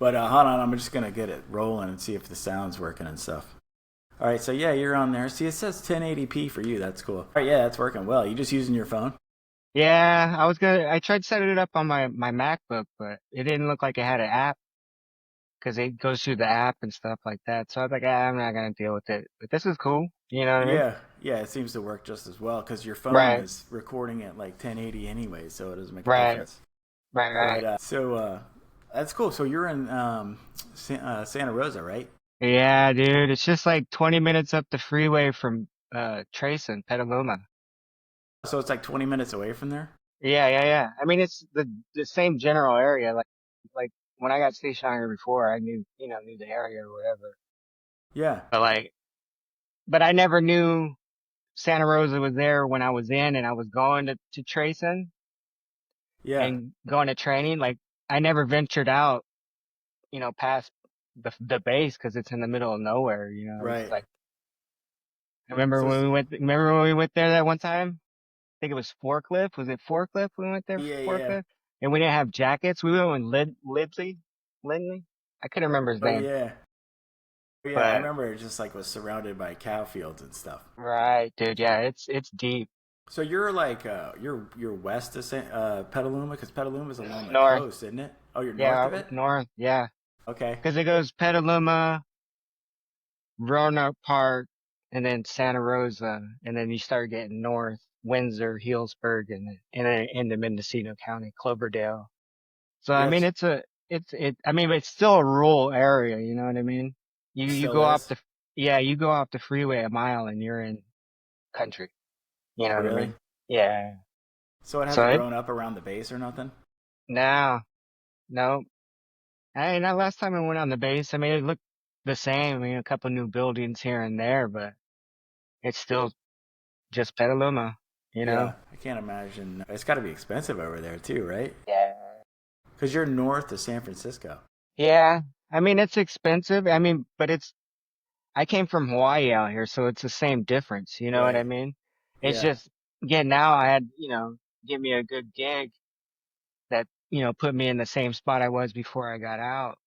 But hold on, I'm just gonna get it rolling and see if the sound's working and stuff. All right, so yeah, you're on there. See, it says 1080p for you. That's cool. All right, yeah, that's working well. You just using your phone? Yeah, I tried setting it up on my MacBook, but it didn't look like it had an app because it goes through the app and stuff like that. So I was like, I'm not gonna deal with it. But this is cool. You know what I mean? Yeah, yeah, it seems to work just as well because your phone Right, is recording at like 1080 anyway, so it doesn't make a right, difference. But right. that's cool. So you're in Santa Rosa, right? Yeah, dude, it's just like 20 minutes up the freeway from Trayson, Petaluma. So it's like 20 minutes away from there. Yeah. I mean, it's the same general area. Like when I got stationed out here before, I knew the area or whatever. Yeah, But but I never knew Santa Rosa was there when I was in and I was going to Trayson yeah, and going to training. Like I never ventured out, past the base because it's in the middle of nowhere. It's right. like So remember when we went there that one time? I think it was Forklift. Was it Forklift? We went there yeah, for yeah. Forklift, and we didn't have jackets. We went with Lindley. I couldn't remember his Oh name, yeah, yeah. I but remember it just like was surrounded by cow fields and stuff. right, dude. Yeah, it's deep So you're like you're west of Petaluma because Petaluma is along the north. coast, isn't it? Oh, you're north Yeah, of it. north. Yeah, Okay. because it goes Petaluma, Roanoke Park, and then Santa Rosa, and then you start getting north, Windsor, Healdsburg, and then into Mendocino County, Cloverdale. So I Yeah, mean, I mean, it's still a rural area. You know what I mean? it You still go off is. yeah, you go off the freeway a mile and you're in country. You know Oh, what I really? mean? Yeah. So it So hasn't grown up around the base or nothing? no, no. That last time I went on the base, I mean, it looked the same. I mean, a couple new buildings here and there, but it's still just Petaluma. You Yeah, know? I can't imagine. It's got to be expensive over there too, right? Yeah. Because you're north of San Francisco. Yeah. I mean, it's expensive. I mean, but I came from Hawaii out here, so it's the same difference. You know what I Right. mean? It's Yeah. just, again, now I had, give me a good gig that, put me in the same spot I was before I got out.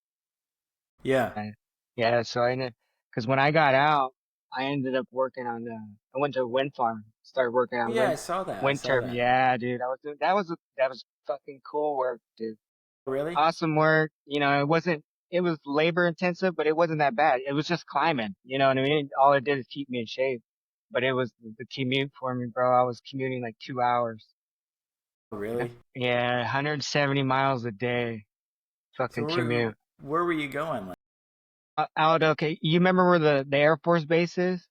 Yeah. And yeah, so because when I got out, I ended up working I went to a wind farm, started working Oh, on yeah, I saw that. I wind saw turbine. that. Yeah, dude, that was fucking cool work, dude. Really? Awesome work. It was labor intensive, but it wasn't that bad. It was just climbing, you know what I mean? All it did is keep me in shape. But it was the commute for me, bro. I was commuting like 2 hours. Oh, really? Yeah, 170 miles a day. So Fucking commute. where were you going? Like, Out, okay. You remember where the Air Force Base is?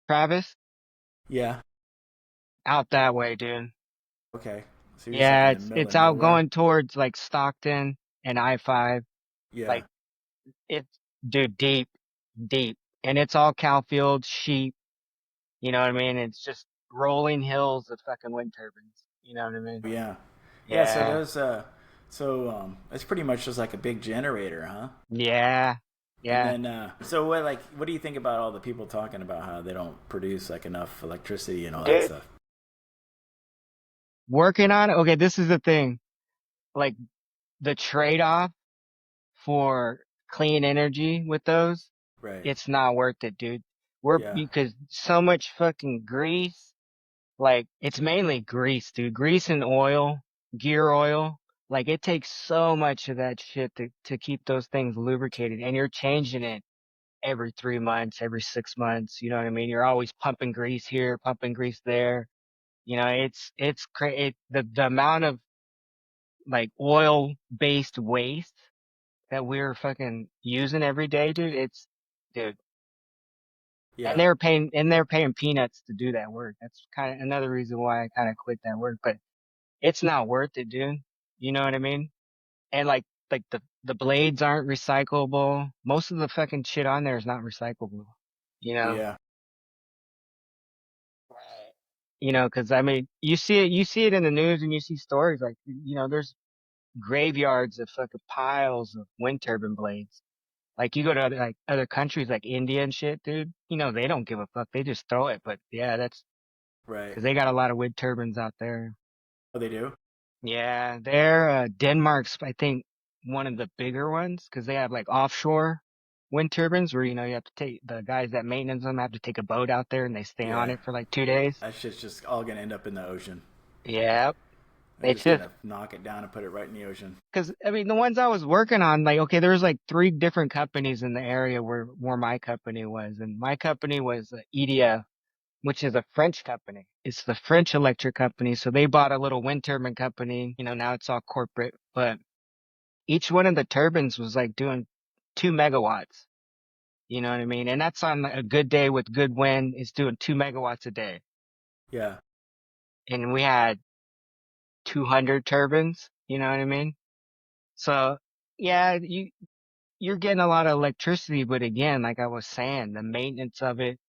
Travis? yeah. Out that way, dude. Okay. So you're just like Yeah, in the it's middle of it's out nowhere. going towards like Stockton and I-5. Yeah. Like it's dude, deep, deep. And it's all cow fields, sheep. You know what I mean? It's just rolling hills of fucking wind turbines. You know what I mean? Yeah. Yeah. So Yeah. it's pretty much just like a big generator, huh? Yeah. And Yeah. then what do you think about all the people talking about how they don't produce like enough electricity and all that Dude, stuff? working on it. Okay, this is the thing. Like the trade-off for clean energy with those, Right. it's not worth it, dude. Yeah. Because so much fucking grease. Like it's mainly grease, dude. Grease and oil, gear oil. Like it takes so much of that shit to keep those things lubricated, and you're changing it every 3 months, every 6 months. You know what I mean? You're always pumping grease here, pumping grease there. The amount of like oil based waste that we're fucking using every day, dude. Dude, Yeah. and they're paying peanuts to do that work. That's kind of another reason why I kind of quit that work, but it's not worth it, dude. You know what I mean? And like the blades aren't recyclable. Most of the fucking shit on there is not recyclable. You know? Yeah. Right. Because I mean, you see it in the news and you see stories like, there's graveyards of fucking piles of wind turbine blades. Like you go to other countries like India and shit, dude. They don't give a fuck. They just throw it. But yeah, that's Right. because they got a lot of wind turbines out there. Oh, they do. Yeah, they're Denmark's, I think. one of the bigger ones because they have like offshore wind turbines where, you have to take the guys that maintenance them have to take a boat out there and they stay on Yeah, it for like 2 days. that shit's just all gonna end up in the ocean. Yeah. They're It's just just gonna knock it down and put it right in the ocean. because, I mean, the ones I was working on, like, okay, there was like three different companies in the area where my company was. And my company was EDF, which is a French company. It's the French electric company. So they bought a little wind turbine company. Now it's all corporate, but each one of the turbines was like doing 2 megawatts. You know what I mean? And that's on a good day with good wind. It's doing 2 megawatts a day. Yeah, And we had 200 turbines. You know what I mean? So yeah, you're getting a lot of electricity, but again, like I was saying, the maintenance of it,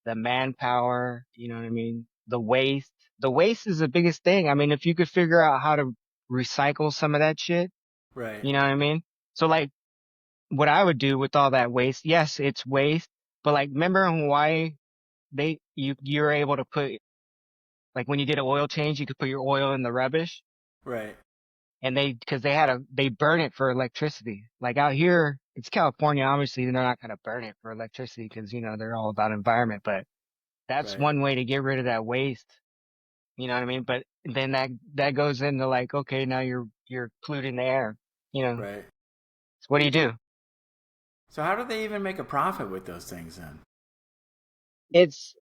the manpower, you know what I mean? The waste. The waste is the biggest thing. I mean, if you could figure out how to recycle some of that shit, right, you know what I mean? So like what I would do with all that waste, yes, it's waste, but like remember in Hawaii, you're able to put like when you did an oil change, you could put your oil in the rubbish right, and because they burn it for electricity. Like out here, it's California, obviously, they're not going to burn it for electricity because, they're all about environment, but that's right, one way to get rid of that waste. You know what I mean? But then that goes into like, okay, now you're polluting the air, you know, right. so what do you do? So how do they even make a profit with those things then? It's,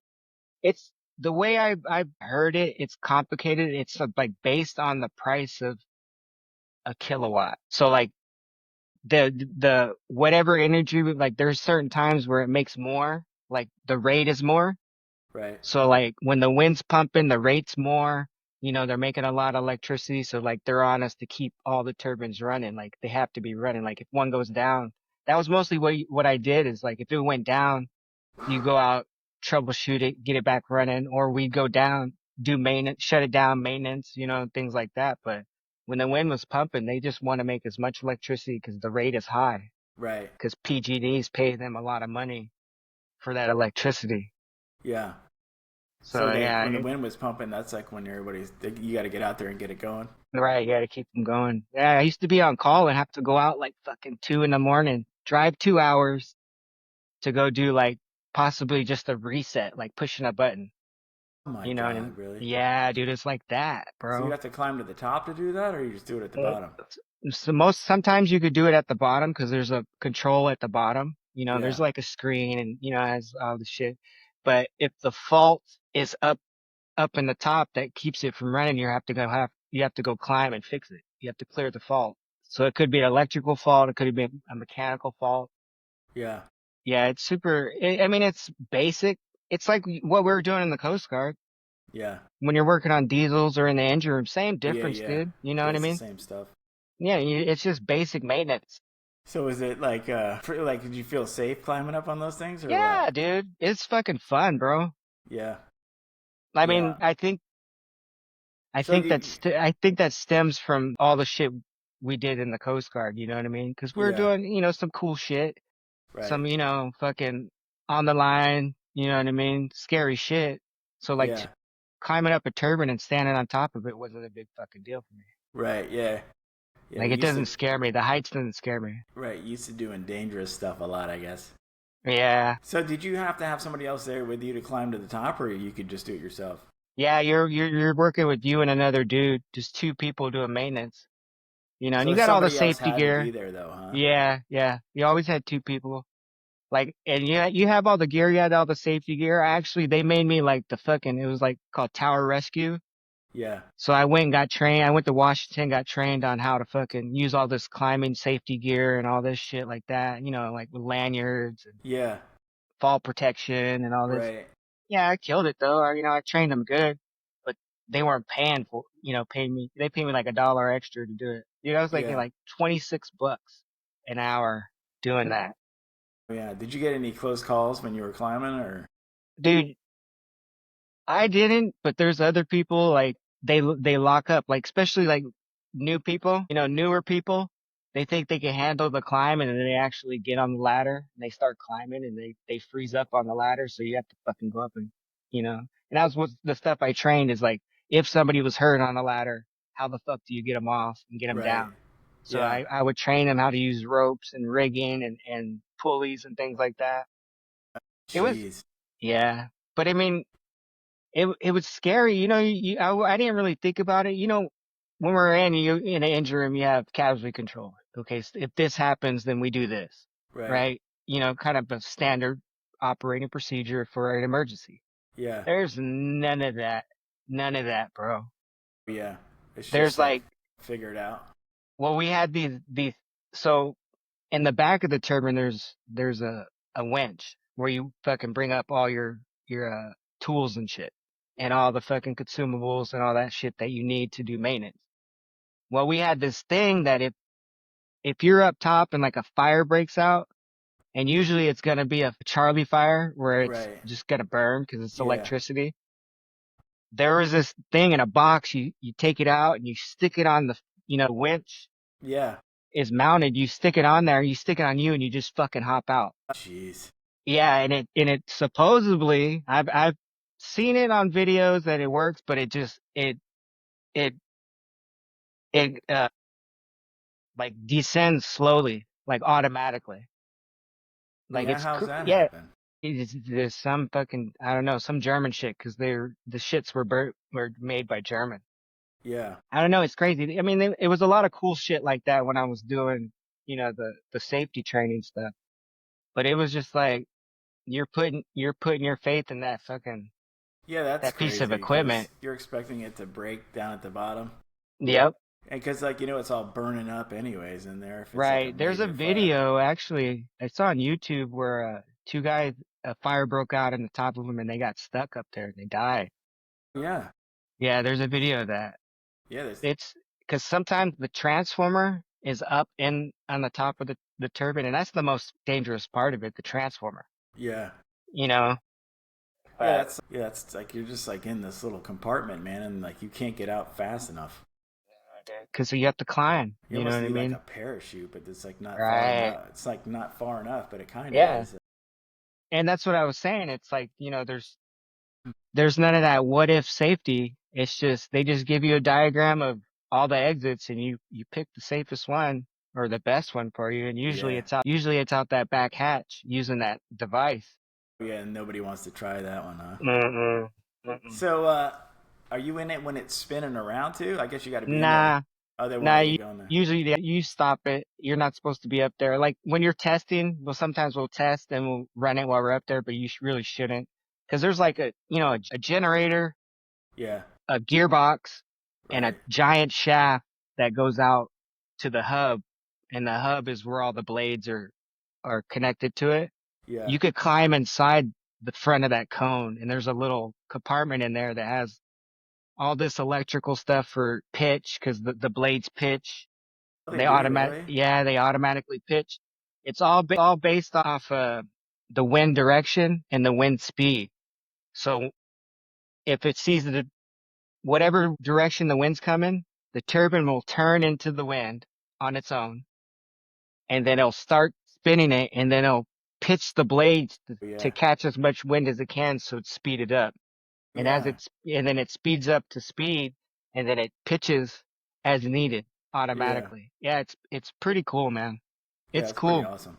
it's the way I've heard it, it's complicated. It's like based on the price of a kilowatt. So like the whatever energy, like there's certain times where it makes more, like the rate is more. Right, So like when the wind's pumping, the rate's more, they're making a lot of electricity. So like they're on us to keep all the turbines running. Like they have to be running. Like if one goes down, that was mostly what I did is like if it went down, you go out, troubleshoot it, get it back running, or we go down, do maintenance, shut it down, maintenance, things like that. But when the wind was pumping, they just want to make as much electricity because the rate is high right. because PG&E's pay them a lot of money for that electricity. Yeah. So So yeah, when the wind was pumping, that's like when you got to get out there and get it going. right, you got to keep them going. Yeah, I used to be on call and have to go out like fucking 2 in the morning, drive 2 hours to go do like possibly just a reset, like pushing a button. Oh my You know what I mean? God, really? Yeah, dude, it's like that, So you bro. have to climb to the top to do that, or you just do it at the Uh, bottom? sometimes you could do it at the bottom because there's a control at the bottom. There's Yeah, like a screen and has all the shit. But if the fault is up in the top that keeps it from running, you have to go climb and fix it. You have to clear the fault. So it could be an electrical fault, it could be a mechanical fault. yeah, Yeah, it's super. I mean, it's basic. It's like what we were doing in the Coast Guard yeah, when you're working on diesels or in the engine room. Same yeah, difference, yeah. dude. You know Yeah, what I it's the mean? same stuff. Yeah, it's just basic maintenance. So is it like like did you feel safe climbing up on those things or what? Yeah, dude, it's fucking fun, bro. Yeah, I yeah. mean, I So think you, I think that stems from all the shit we did in the Coast Guard. You know what I mean? Because we were yeah, doing, some cool shit, right, some, fucking on the line. You know what I mean? Scary shit. So like yeah, climbing up a turbine and standing on top of it wasn't a big fucking deal for me. right, yeah, yeah. Like You it used doesn't to scare me. The heights doesn't scare me. right, you used to doing dangerous stuff a lot, I guess. Yeah. So did you have to have somebody else there with you to climb to the top, or you could just do it yourself? Yeah, you're working with you and another dude, just two people doing maintenance. And So you got all the somebody else safety had to be gear. there, though, huh? Yeah, yeah. You always had two people. Like, and you have all the gear, you had all the safety gear. Actually, they made me like it was like called Tower Rescue. Yeah, So I went and got trained. I went to Washington, got trained on how to fucking use all this climbing safety gear and all this shit like that, like with lanyards and yeah, fall protection and all this. right, Yeah, I killed it though. I trained them good, but they weren't they paid me like $1 extra to do it. Dude, I was making yeah, like $26 an hour doing that. yeah. Did you get any close calls when you were climbing, or Dude, I didn't, but there's other people like they lock up, like especially like new people, newer people. They think they can handle the climb and then they actually get on the ladder and they start climbing and they freeze up on the ladder. So you have to fucking go up and that was what the stuff I trained is like, if somebody was hurt on a ladder, how the fuck do you get them off and get them right? down? So Yeah. I would train them how to use ropes and rigging and pulleys and things like that. It was, Jeez. yeah. But I mean, it was scary. I didn't really think about it. When we're in an injury room, you have casualty control. Okay, so if this happens, then we do this, Right. right? Kind of a standard operating procedure for an emergency. Yeah. There's none of that, bro. Yeah. It's There's just like like, figured out. well, we had these. So in the back of the turbine, there's a winch where you fucking bring up all your tools and shit, and all the fucking consumables and all that shit that you need to do maintenance. Well, we had this thing that if you're up top and like a fire breaks out, and usually it's gonna be a Charlie fire where it's Right. just gonna burn because it's Yeah. electricity. There was this thing in a box. You take it out and you stick it on the winch Yeah. is mounted. You stick it on there. You stick it on you, and you just fucking hop out. Jeez. Yeah, and it supposedly I've seen it on videos that it works, but it it like descends slowly, like automatically. Like Yeah. How's that yeah, happen? there's some fucking I don't know, some German shit because the shits were made by German. Yeah. I don't know, it's crazy. I mean, it was a lot of cool shit like that when I was doing the safety training stuff, but it was just like you're putting your faith in Yeah, that's that piece of crazy because equipment. you're expecting it to break down at the bottom. Yep. And because, like, it's all burning up anyways in there if it's like a Right. There's a major fire. video actually I saw on YouTube where two guys a fire broke out on the top of them and they got stuck up there and they died. Yeah. Yeah, there's a video of that. Yeah. There's, It's because sometimes the transformer is up in on the top of the turbine and that's the most dangerous part of it, the transformer. yeah. You know, Yeah. but That's like you're just like in this little compartment, man, and like you can't get out fast enough. because you have to climb, You you know almost what I need like a mean? parachute, but it's like not far Right. enough. It's like not far enough, but it kind of Yeah. is. And that's what I was saying. It's like, there's none of that what if safety. It's just they just give you a diagram of all the exits and you pick the safest one or the best one for you and Yeah. usually it's out that back hatch using that device. Yeah. And nobody wants to try that one, huh? Mm-mm. Mm-mm. So, are you in it when it's spinning around too? I guess you got to be in there. Nah, Oh, they won't nah, let you go in there. usually you stop it. You're not supposed to be up there. Like when you're testing, well sometimes we'll test and we'll run it while we're up there, but you really shouldn't. Cause there's like a generator, Yeah. a gearbox and a Right. giant shaft that goes out to the hub, and the hub is where all the blades are connected to it. Yeah. You could climb inside the front of that cone, and there's a little compartment in there that has all this electrical stuff for pitch because the blades pitch. Oh, they do really. They automatically pitch. It's all based off the wind direction and the wind speed. So if it sees the whatever direction the wind's coming, the turbine will turn into the wind on its own, and then it'll start spinning it, and then it'll pitch the blades to Yeah. catch as much wind as it can, so it's speeded up. Yeah. And then it speeds up to speed, and then it pitches as needed Yeah. automatically. Yeah, it's pretty cool, man. Yeah. It's It's pretty cool. awesome.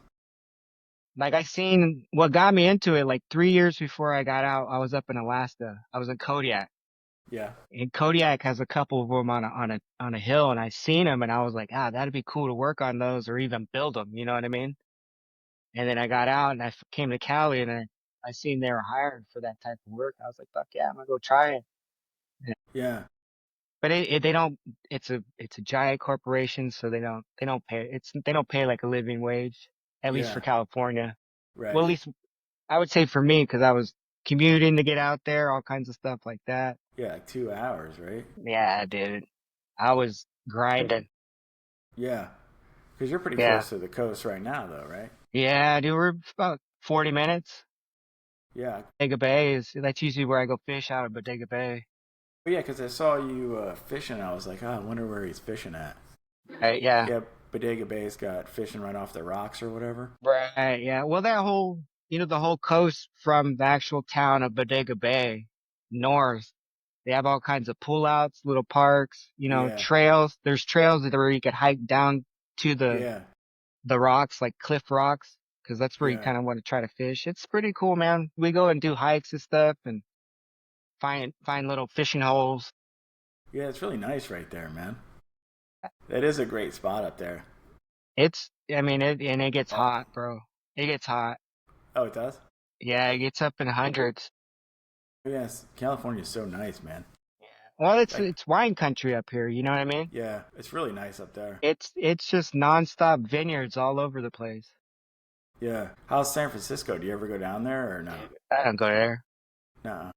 Like I seen what got me into it like 3 years before I got out. I was up in Alaska. I was in Kodiak. Yeah. And Kodiak has a couple of them on a hill, and I seen them, and I was like, that'd be cool to work on those or even build them. You know what I mean? And then I got out and I came to Cali, and I seen they were hiring for that type of work. I was like, fuck yeah, I'm gonna go try it. Yeah. Yeah. But they don't. It's a giant corporation, so they don't pay. They don't pay like a living wage, at least for Yeah. California. Well, Right. at least I would say for me, because I was commuting to get out there, all kinds of stuff like that. Yeah. Like 2 hours, right? Yeah, dude, I was grinding. Yeah. Because you're pretty Yeah. close to the coast right now, though, right? Yeah, dude, we're about 40 minutes. Yeah. Bodega Bay that's usually where I go fish out of Bodega Bay. But yeah, because I saw you fishing. I was like, oh, I wonder where he's fishing at. Right, yeah. Yeah. Bodega Bay's got fishing right off the rocks or whatever. Right, yeah. Well, the whole coast from the actual town of Bodega Bay north, they have all kinds of pullouts, little parks, Yeah. trails. There's trails that where you could hike down to Yeah, the rocks, like cliff rocks, because that's where you yeah, kind of want to try to fish. It's pretty cool, man. We go and do hikes and stuff and find little fishing holes. yeah. It's really nice right there, man. That is a great spot up there. I mean, it gets Oh, hot, bro. It gets hot. oh, it does. Yeah, it gets up in hundreds. Yes, California's so nice, man. Well, Like, it's wine country up here, you know what I mean? yeah, it's really nice up there. It's just nonstop vineyards all over the place. Yeah. How's San Francisco? Do you ever go down there or no? Dude, I don't go there. No.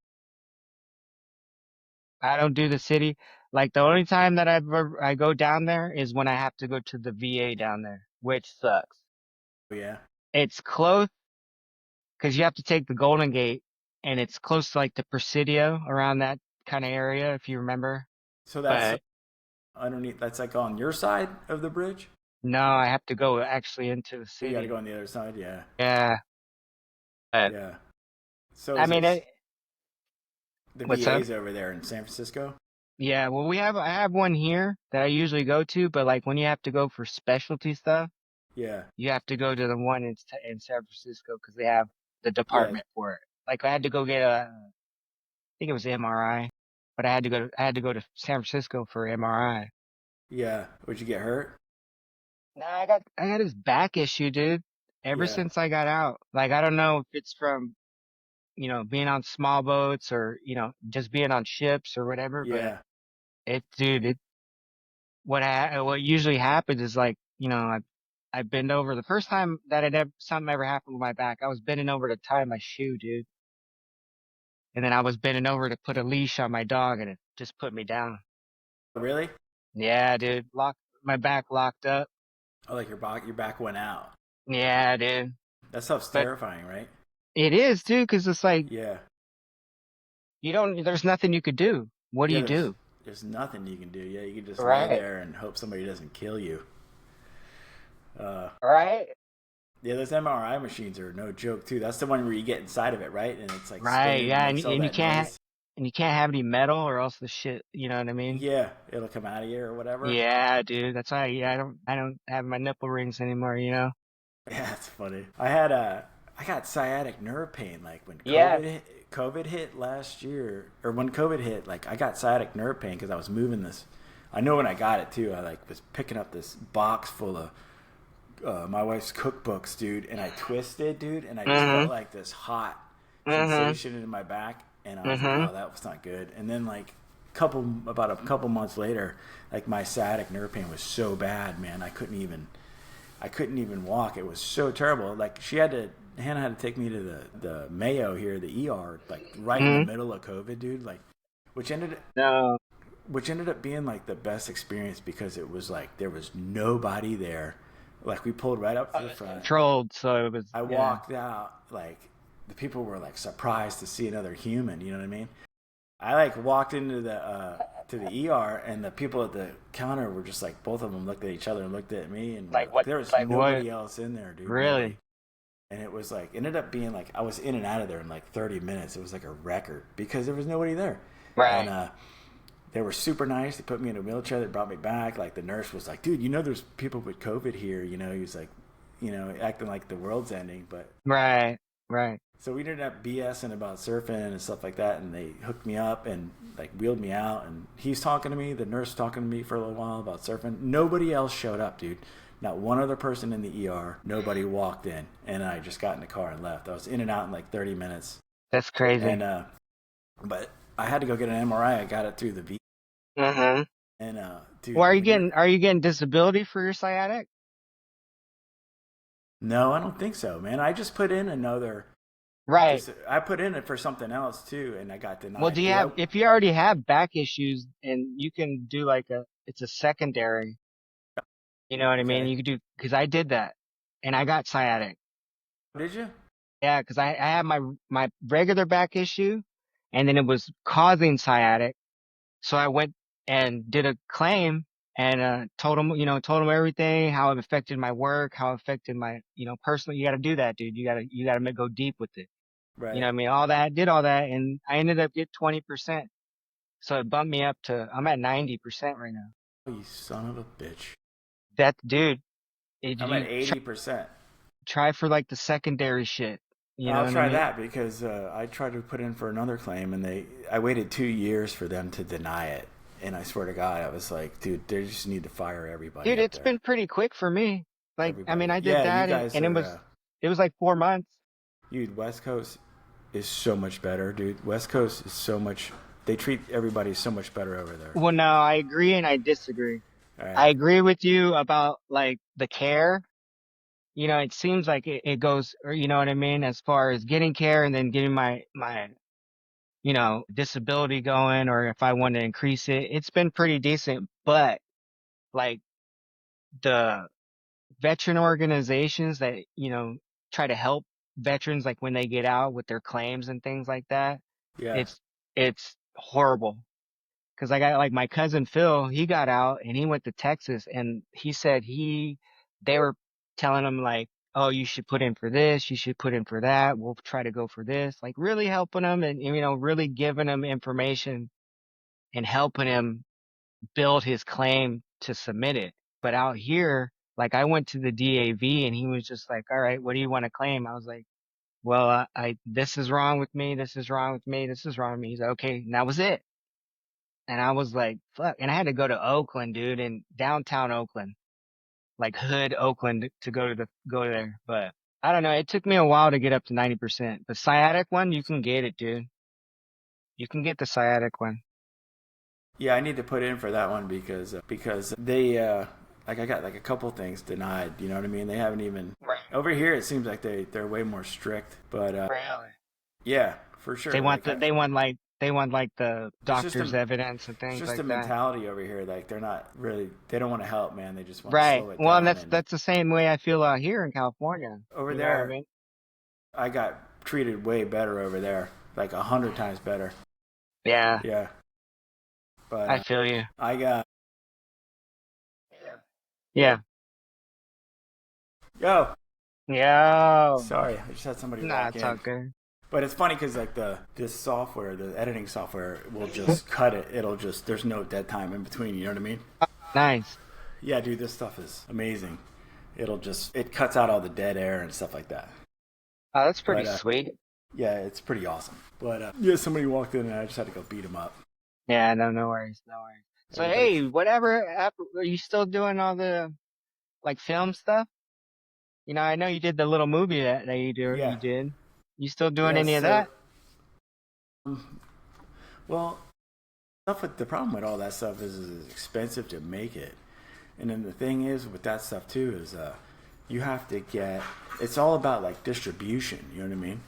I don't do the city. Like the only time that I go down there is when I have to go to the VA down there, which sucks. Oh, yeah. It's close because you have to take the Golden Gate, and it's close to like the Presidio around that kind of area, if you remember. So that's But underneath. That's like on your side of the bridge. no, I have to go actually into the You got to city. go on the other side. Yeah. Yeah, but Yeah. So I is mean, this the what's up? VA's over there in San Francisco? Yeah, well, I have one here that I usually go to, but like when you have to go for specialty stuff, Yeah. you have to go to the one in San Francisco because they have the Yeah. department for it. Like I had to go get I think it was MRI, but I had to go to San Francisco for MRI. Yeah. Would you get hurt? Nah, I got this back issue, dude. Ever Yeah. since I got out, like I don't know if it's from being on small boats or just being on ships or whatever, but Yeah. dude, what usually happens is like I bend over. The first time that something ever happened with my back, I was bending over to tie my shoe, dude. And then I was bending over to put a leash on my dog and it just put me down. Really? Yeah, dude. My back locked up. Oh, like your back went out. Yeah, dude. That stuff's But terrifying, right? it is, dude, because it's like, Yeah. there's nothing you could do. What do Yeah. you There's do? there's nothing you can do. Yeah. You can just lay Right. there and hope somebody doesn't kill you. Uh. Right. Yeah, those MRI machines are no joke too. That's the one where you get inside of it, right? And it's like Right. spinning and Yeah. makes all that noise. And you can't have any metal or else the shit, you know what I mean? Yeah, it'll come out of you or whatever. Yeah, dude. That's why, yeah, I don't have my nipple rings anymore, you know? Yeah, it's funny. I got sciatic nerve pain like when Yeah. COVID hit last year, or when COVID hit, like I got sciatic nerve pain because I was moving this. I know when I got it too. I like was picking up this box full of my wife's cookbooks, dude, and I twisted, dude, and I just Mm-hmm. felt like this hot Mm-hmm. sensation in my back, and I was like, Mm-hmm. oh, that was not good. And then like about a couple months later, like my sciatic nerve pain was so bad, man, I couldn't even walk. It was so terrible. Like Hannah had to take me to the Mayo here, the ER, like right in the Mm-hmm. middle of COVID, dude. Like, which ended No. which ended up being like the best experience because it was like there was nobody there. Like we pulled right up to the front. Controlled, so it was, I yeah. walked out, like the people were like surprised to see another human. You know what I mean? I like walked into the to the ER, and the people at the counter were just like both of them looked at each other and looked at me, and Like what? there was Like what? nobody else in there, dude. Nobody. Really? And it was like ended up being like I was in and out of there in like 30 minutes. It was like a record because there was nobody there, and Right. they were super nice. They put me in a wheelchair. They brought me back. Like the nurse was like, "Dude, there's people with COVID here." He was like, acting like the world's ending. But Right. Right. so we ended up BSing about surfing and stuff like that. And they hooked me up and like wheeled me out. And he's talking to me. The nurse talking to me for a little while about surfing. Nobody else showed up, dude. Not one other person in the ER. Nobody walked in. And I just got in the car and left. I was in and out in like 30 minutes. That's crazy. And but I had to go get an MRI. I got it through the V. Mm-hmm. And Well, dude, when you're are you getting disability for your sciatic? no, I don't think so, man. I just put in another. Right. Just I put in it for something else too, and I got Well, denied. Dude, if you already have back issues and you can do like it's a secondary, you know what I mean? okay. You could do, because I did that and I got sciatic. Did you? Yeah, because I had my regular back issue and then it was causing sciatic. So I went and did a claim and told them everything, how it affected my work, how it affected my, personal. You got to do that, dude. You got to go deep with it. You know Right. what I mean? Did all that, and I ended up get 20%. So it bumped me up I'm at 90% right now. Oh, you son of a bitch. That dude, I'm at you 80%. try for like the secondary shit. You know I'll what I try mean? that because I tried to put in for another claim and I waited 2 years for them to deny it. And I swear to God, I was like, dude, they just need to fire everybody Dude, up it's there. been pretty quick for me. Like, I mean, Everybody. I did Yeah, you that guys and are, it was like 4 months. dude, West Coast is so much better, dude. West Coast is so much, they treat everybody so much better over there. Well, no, I agree and I disagree. All right. I agree with you about like the care. You know, it seems like it goes, or you know what I mean, as far as getting care and then getting my disability going, or if I want to increase it, it's been pretty decent. But like the veteran organizations that, try to help veterans like when they get out with their claims and things like that, Yeah. it's horrible. Cause I got like my cousin Phil, he got out and he went to Texas and he said they were telling him like, oh, you should put in for this, you should put in for that. We'll try to go for this, like really helping him and, really giving him information and helping him build his claim to submit it. But out here, like I went to the DAV and he was just like, all right, what do you want to claim? I was like, well, this is wrong with me. This is wrong with me. This is wrong with me. He's like, okay. And that was it. And I was like, fuck. And I had to go to Oakland, dude, in downtown Oakland, like hood Oakland to go there. But I don't know. It took me a while to get up to 90%. The sciatic one, you can get it, dude. You can get the sciatic one. Yeah, I need to put in for that one because they like I got like a couple things denied. You know what I mean? They haven't even Right. over here. It seems like they're way more strict. But Really? yeah, for sure. Like They want like the it's just doctor's evidence and it's things just like a that. mentality over here. Like they're not really they don't want to help, man. They just want to Right. slow it Well, and down. that's And that's the same way I feel out here in California. over You know what I there, mean? I got treated way better over there, like 100 times better. Yeah, Yeah, but I feel you. I got Yeah. yo. Yo. Sorry, I just had somebody Nah, walk it's all in. good. But it's funny because like this software, the editing software, will just cut it. It'll just there's no dead time in between. You know what I mean? Nice. Yeah, dude, this stuff is amazing. It cuts out all the dead air and stuff like that. Oh, that's pretty But sweet. yeah, it's pretty awesome. But yeah, somebody walked in and I just had to go beat him up. Yeah, no, no worries, no worries. So, Everybody, hey, whatever, are you still doing all the like film stuff? You know, I know you did the little movie that you yeah, did. You still doing yeah. any of So that? well, stuff with the problem with all that stuff is it's expensive to make it. And then the thing is with that stuff too is you have to get it's all about like distribution, you know what I mean?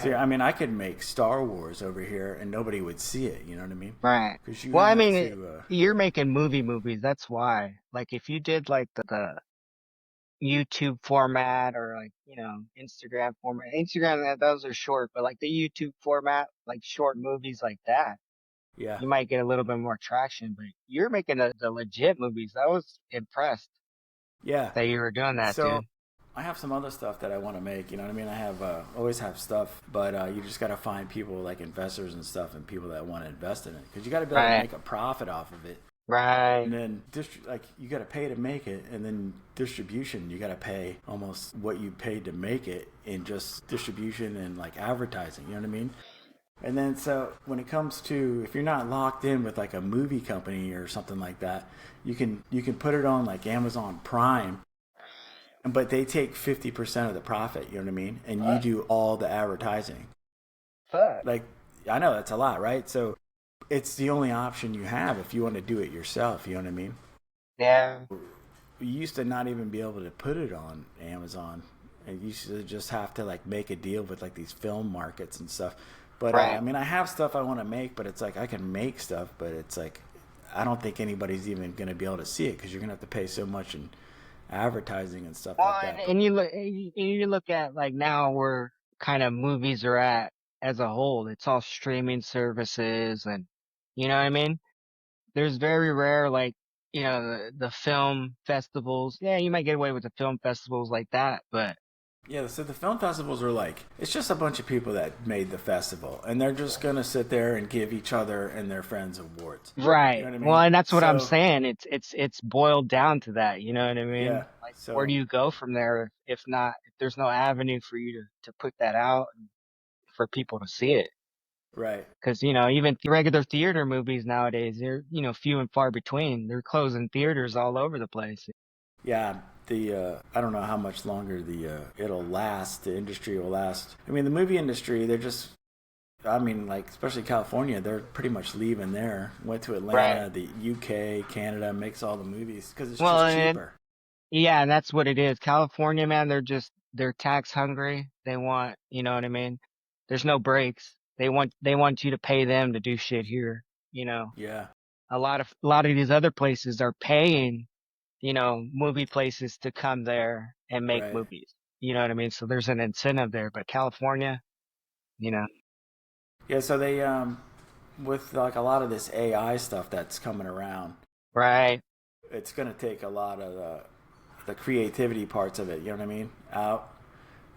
So I mean I could make Star Wars over here and nobody would see it, you know what I mean? Right. Because you Well, I have mean, to you're making movies. That's why. Like, if you did like the YouTube format or like, Instagram format, Instagram, those are short, but like the YouTube format, like short movies like that, yeah. you might get a little bit more traction. But you're making the legit movies. I was impressed Yeah. that you were doing that, So dude. I have some other stuff that I want to make, you know what I mean? I have always have stuff, but you just got to find people like investors and stuff and people that want to invest in it because you got to be able to Right. make a profit off of it. And Right. then like you got to pay to make it, and then distribution you got to pay almost what you paid to make it in just distribution and like advertising. You know what I mean? And then so when it comes to if you're not locked in with like a movie company or something like that, you can put it on like Amazon Prime, but they take 50% of the profit. You know what I mean? And you What? do all the advertising. Fuck. Like I know that's a lot, right? So it's the only option you have if you want to do it yourself. You know what I mean? Yeah. We used to not even be able to put it on Amazon, and you used to just have to like make a deal with like these film markets and stuff. But I Right. mean, I have stuff I want to make, but it's like I can make stuff, but it's like I don't think anybody's even going to be able to see it because you're going to have to pay so much in advertising and stuff Well, like and, that. But and you look at like now where kind of movies are at as a whole. It's all streaming services, and you know what I mean. There's very rare like the film festivals. Yeah, you might get away with the film festivals like that, but Yeah, so the film festivals are like, it's just a bunch of people that made the festival, and they're just gonna sit there and give each other and their friends awards. You Right. know what I Well, mean? and that's what I'm So, saying. It's boiled down to that. You know what I yeah, mean? Like, where do so, you go from there if not, if there's no avenue for you to put that out and for people to see it? right. Because, you know, even regular theater movies nowadays, they're, you know, few and far between. They're closing theaters all over the place. Yeah, I don't know how much longer it'll last. The industry will last. I mean, the movie industry, they're just. I mean, like especially California, they're pretty much leaving there. Went to Right. Atlanta, the UK, Canada makes all the movies because it's Well, just and cheaper. yeah, and that's what it is. California, man, they're tax hungry. They want, you know what I mean? There's no breaks. They want you to pay them to do shit here, you know. Yeah, A lot of these other places are paying, you know, movie places to come there and make right. movies. You know what I mean? So there's an incentive there, but California, you know, Yeah, so they with like a lot of this AI stuff that's coming around, right. it's going to take a lot of the creativity parts of it. You know what I mean? Out,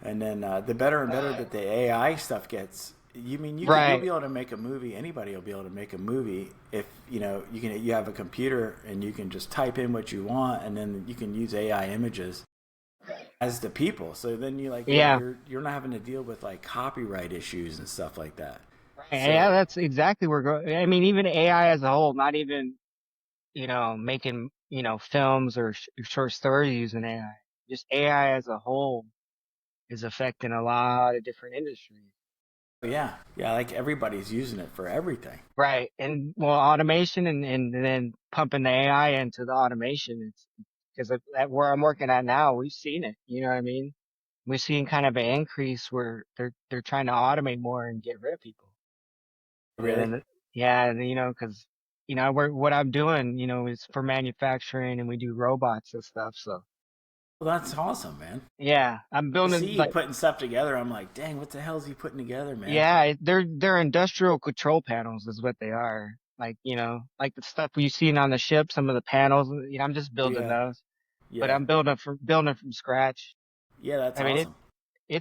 and then the better and better that the AI stuff gets. You mean you'll Right. be able to make a movie. Anybody will be able to make a movie if you have a computer and you can just type in what you want, and then you can use AI images as the people. So then Yeah. you're not having to deal with like copyright issues and stuff like that. Right. Yeah, So that's exactly where I mean, even AI as a whole, not even, you know, making, you know, films or short stories using AI. Just AI as a whole is affecting a lot of different industries. yeah, yeah, like everybody's using it for everything. Right. And well, automation and then pumping the AI into the automation. It's because at where I'm working at now, we've seen it. You know what I mean? We're seeing kind of an increase where they're trying to automate more and get rid of people. And Really? then, yeah, and, you know, because, you know, what I'm doing, you know, is for manufacturing and we do robots and stuff. So Well, that's awesome, man. yeah, I'm I see building you like, putting stuff together. I'm like, dang, what the hell is he putting together, man? yeah, they're industrial control panels is what they are. Like, you know, like the stuff you seen on the ship, some of the panels, you know, I'm just building Yeah, those, but yeah, I'm building from scratch. yeah. That's I mean, awesome.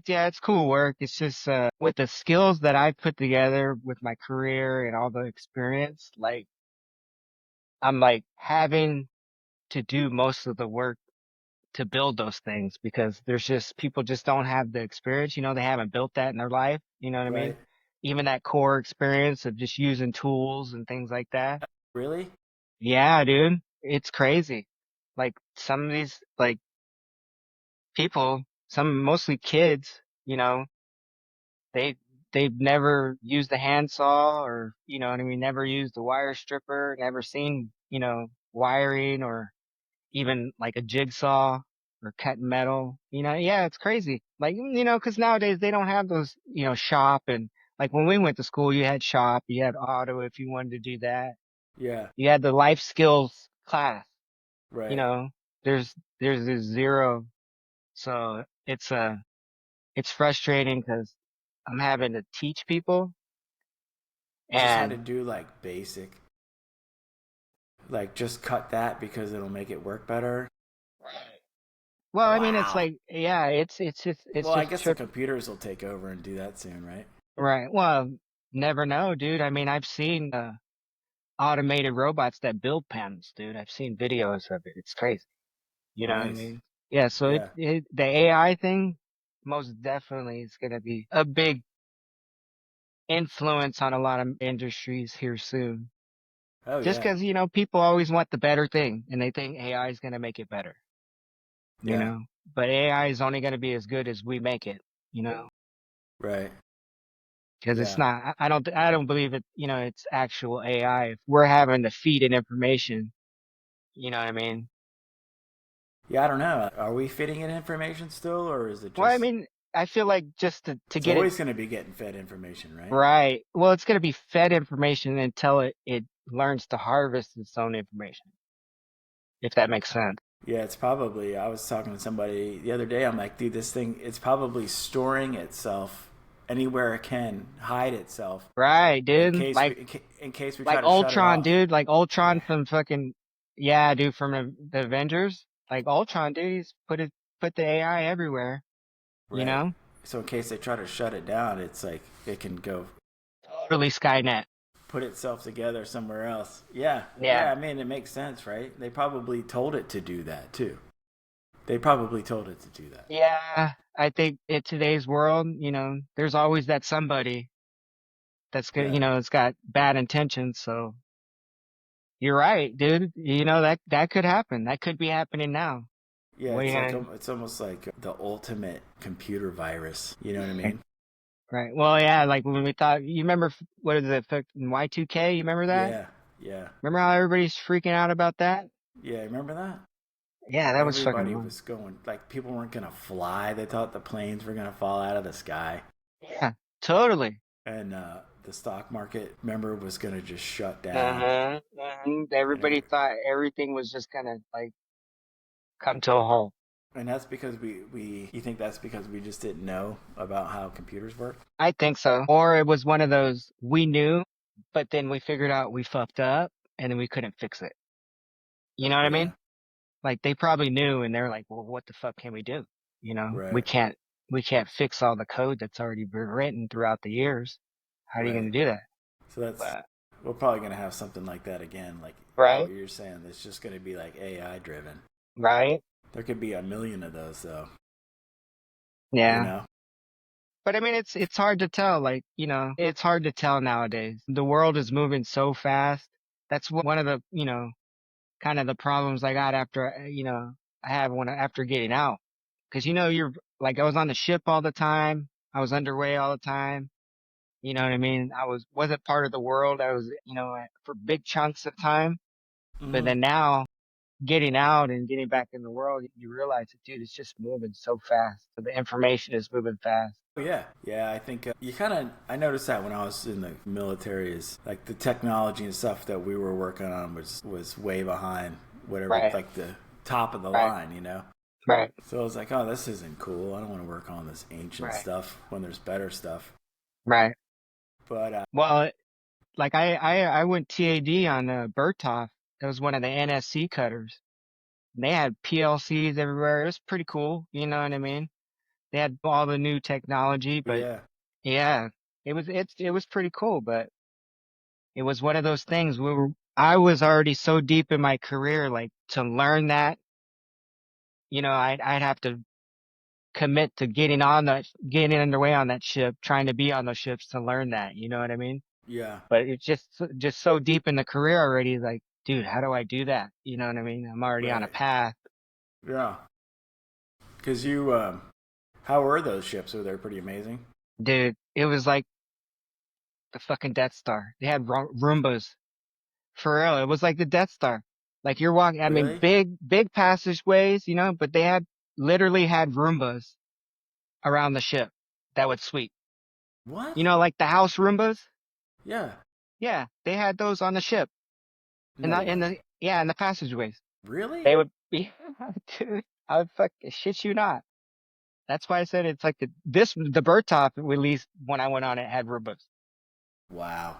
yeah, it's cool work. It's just, with the skills that I put together with my career and all the experience, like, I'm like having to do most of the work to build those things because there's just people just don't have the experience. You know, they haven't built that in their life. You know what I mean? Right? Even that core experience of just using tools and things like that. Really? Yeah, dude, it's crazy. Like some of these like people, some mostly kids, you know, they they've never used a handsaw or you know what I mean, never used a wire stripper, never seen, you know, wiring or even like a jigsaw or cutting metal. You know, yeah, it's crazy. Like, you know, because nowadays they don't have those, you know, shop and like when we went to school, you had shop, you had auto if you wanted to do that. Yeah. You had the life skills class. You Right. know, there's this zero. So it's frustrating because I'm having to teach people I just had to and do like basic, like just cut that because it'll make it work better. well, I mean, it's Wow. like, yeah, it's Well, I just guess the trip. computers will take over and do that soon, right? Right. Well, never know, dude. I mean, I've seen, automated robots that build panels, dude. I've seen videos of it. It's crazy. You know what I Nice. mean? Yeah, so Yeah. the AI thing most definitely is going to be a big influence on a lot of industries here soon. Oh Just yeah. because, you know, people always want the better thing and they think AI is going to make it better, you Yeah. know? But AI is only going to be as good as we make it, you know? Right. Because it's Yeah. not, I don't believe it, you know, it's actual AI. If we're having to feed it information, you know what I mean? Yeah. I don't know. Are we fitting in information still, or is it Well, I just? mean, I feel like just to It's get it always going to be getting fed information, right? right, well, it's going to be fed information until it learns to harvest its own information, if that makes sense. Yeah, it's probably. I was talking to somebody the other day. I'm like, dude, this thing, it's probably storing itself anywhere it can, hide itself Right, in dude. case Like we try like to shut it Ultron, off. dude. Like Ultron from fucking yeah, dude, from the Avengers. Like Ultron, dude. He's put the AI everywhere. you Right. know? So in case they try to shut it down, it's like it can go Totally Skynet. put itself together somewhere else. Yeah. Yeah. Yeah, I mean it makes sense, right? They probably told it to do that too. They probably told it to do that. Yeah. I think in today's world, there's always that somebody that's good, Yeah. it's got bad intentions. So you're right, dude. That could happen. That could be happening now. Yeah, What are it's you like gonna, it's almost like the ultimate computer virus. You know what I right. mean? Right. Well, yeah, like when we thought, you remember, what is it, fucking Y2K? You remember that? Yeah, yeah, Remember how everybody's freaking out about that? yeah. Remember that? Yeah, that was fucking Everybody fun. was going like people weren't gonna fly. They thought the planes were gonna fall out of the sky, Yeah, totally. and the stock market, remember, was gonna just shut down. Uh-huh. Everybody thought everything was just gonna like come to a halt. And that's because we you think that's because we just didn't know about how computers work? I think so. Or it was one of those we knew, but then we figured out we fucked up and then we couldn't fix it. You know what I Yeah, mean? Like they probably knew and they're like, well, what the fuck can we do? right, We can't fix all the code that's already been written throughout the years. How are you right. going to do that? So that's But, we're probably gonna have something like that again. Like right? what you're saying, it's just gonna be like AI driven. Right? There could be a million of those though. You Yeah. know? But I mean, it's hard to tell. Like, it's hard to tell nowadays. The world is moving so fast. That's one of the, kind of the problems I got after, I had one after getting out. Cause you're like, I was on the ship all the time. I was underway all the time. You know what I mean? Wasn't part of the world. I was, for big chunks of time. But Hmm. then now getting out and getting back in the world, you realize that, dude, it's just moving so fast. The information is moving fast. Yeah, yeah. I think you kind of. I noticed that when I was in the military, is like the technology and stuff that we were working on was way behind whatever, Right. like the top of the Right. line, you know. Right. So I was like, oh, this isn't cool. I don't want to work on this ancient Right. stuff when there's better stuff. Right. But Well, like I went TAD on Bertov. That was one of the NSC cutters. They had PLCs everywhere. It was pretty cool. You know what I mean? They had all the new technology, but yeah, yeah, it was pretty cool. But it was one of those things where I was already so deep in my career, like to learn that, I'd have to commit to getting underway on that ship, trying to be on those ships to learn that. You know what I mean? yeah, But it's just so deep in the career already. Like, dude, how do I do that? You know what I mean? I'm already on a right, path, yeah. Because you, how were those ships? Were they pretty amazing? dude. It was like the fucking Death Star. They had Roombas for real. It was like the Death Star. Like you're walking. I mean, Really? big passageways, but they literally had Roombas around the ship that would sweep. What? Like the house Roombas. Yeah. Yeah, they had those on the ship No in the way. yeah in the passageways. Really? They would be, dude. I would shit you not. That's why I said it's like the bird top released when I went on it had Rubas. Wow.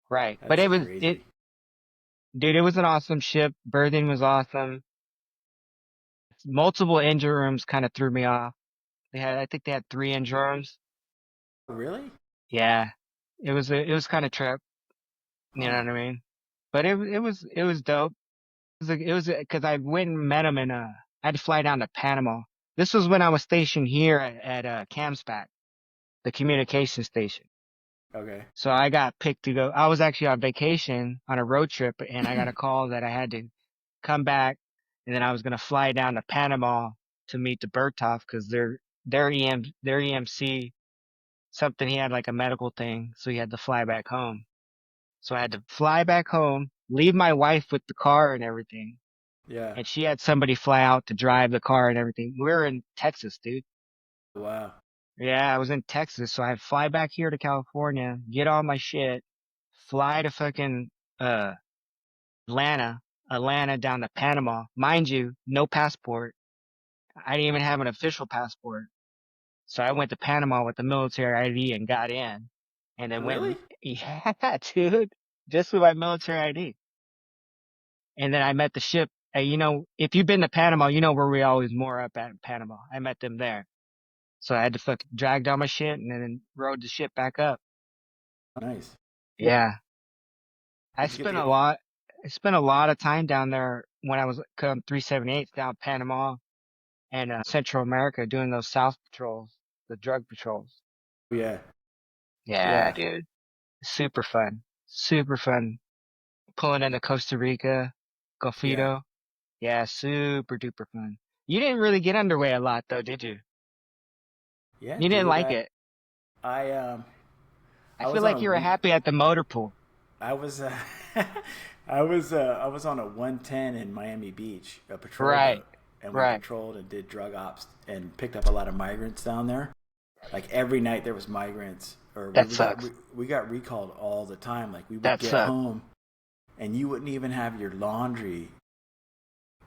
Right. But That's crazy. dude, it was an awesome ship. Berthing was awesome. Multiple engine rooms kind of threw me off. I think they had three engine rooms. Really? Yeah. It was kind of trip. You know Huh. what I mean? But it was dope. It was because I went and met him I had to fly down to Panama. This was when I was stationed here at Camspac, the communication station. Okay. So I got picked to go. I was actually on vacation on a road trip and I got a call that I had to come back and then I was going to fly down to Panama to meet the Bertov because their EMC, something, he had like a medical thing. So he had to fly back home. So I had to fly back home, leave my wife with the car and everything. Yeah. And she had somebody fly out to drive the car and everything. We were in Texas, dude. Wow. Yeah, I was in Texas, so I fly back here to California, get all my shit, fly to fucking uh Atlanta, Atlanta down to Panama. Mind you, no passport. I didn't even have an official passport. So I went to Panama with the military ID and got in. And then Really? yeah, dude, just with my military ID. And then I met the ship. If you've been to Panama, you know where we always moor up at in Panama. I met them there. So I had to fucking drag down my shit and then rode the shit back up. Nice. Yeah. I Did you get spent to a go? lot, I spent a lot of time down there when I was come 378 down Panama and Central America doing those South patrols, the drug patrols. Yeah, Yeah, yeah, dude. Super fun. Super fun. Pulling into Costa Rica, yeah, Golfito. Yeah, super duper fun. You didn't really get underway a lot though, did you? yeah, You didn't dude. like it. I I I feel was on like a you were we happy at the motor pool. I was I was on a 110 in Miami Beach, a patrol Right. boat, and we Right. patrolled and did drug ops and picked up a lot of migrants down there. Like every night there was migrants, or That sucks. we got recalled all the time. Like we would That get sucks. home and you wouldn't even have your laundry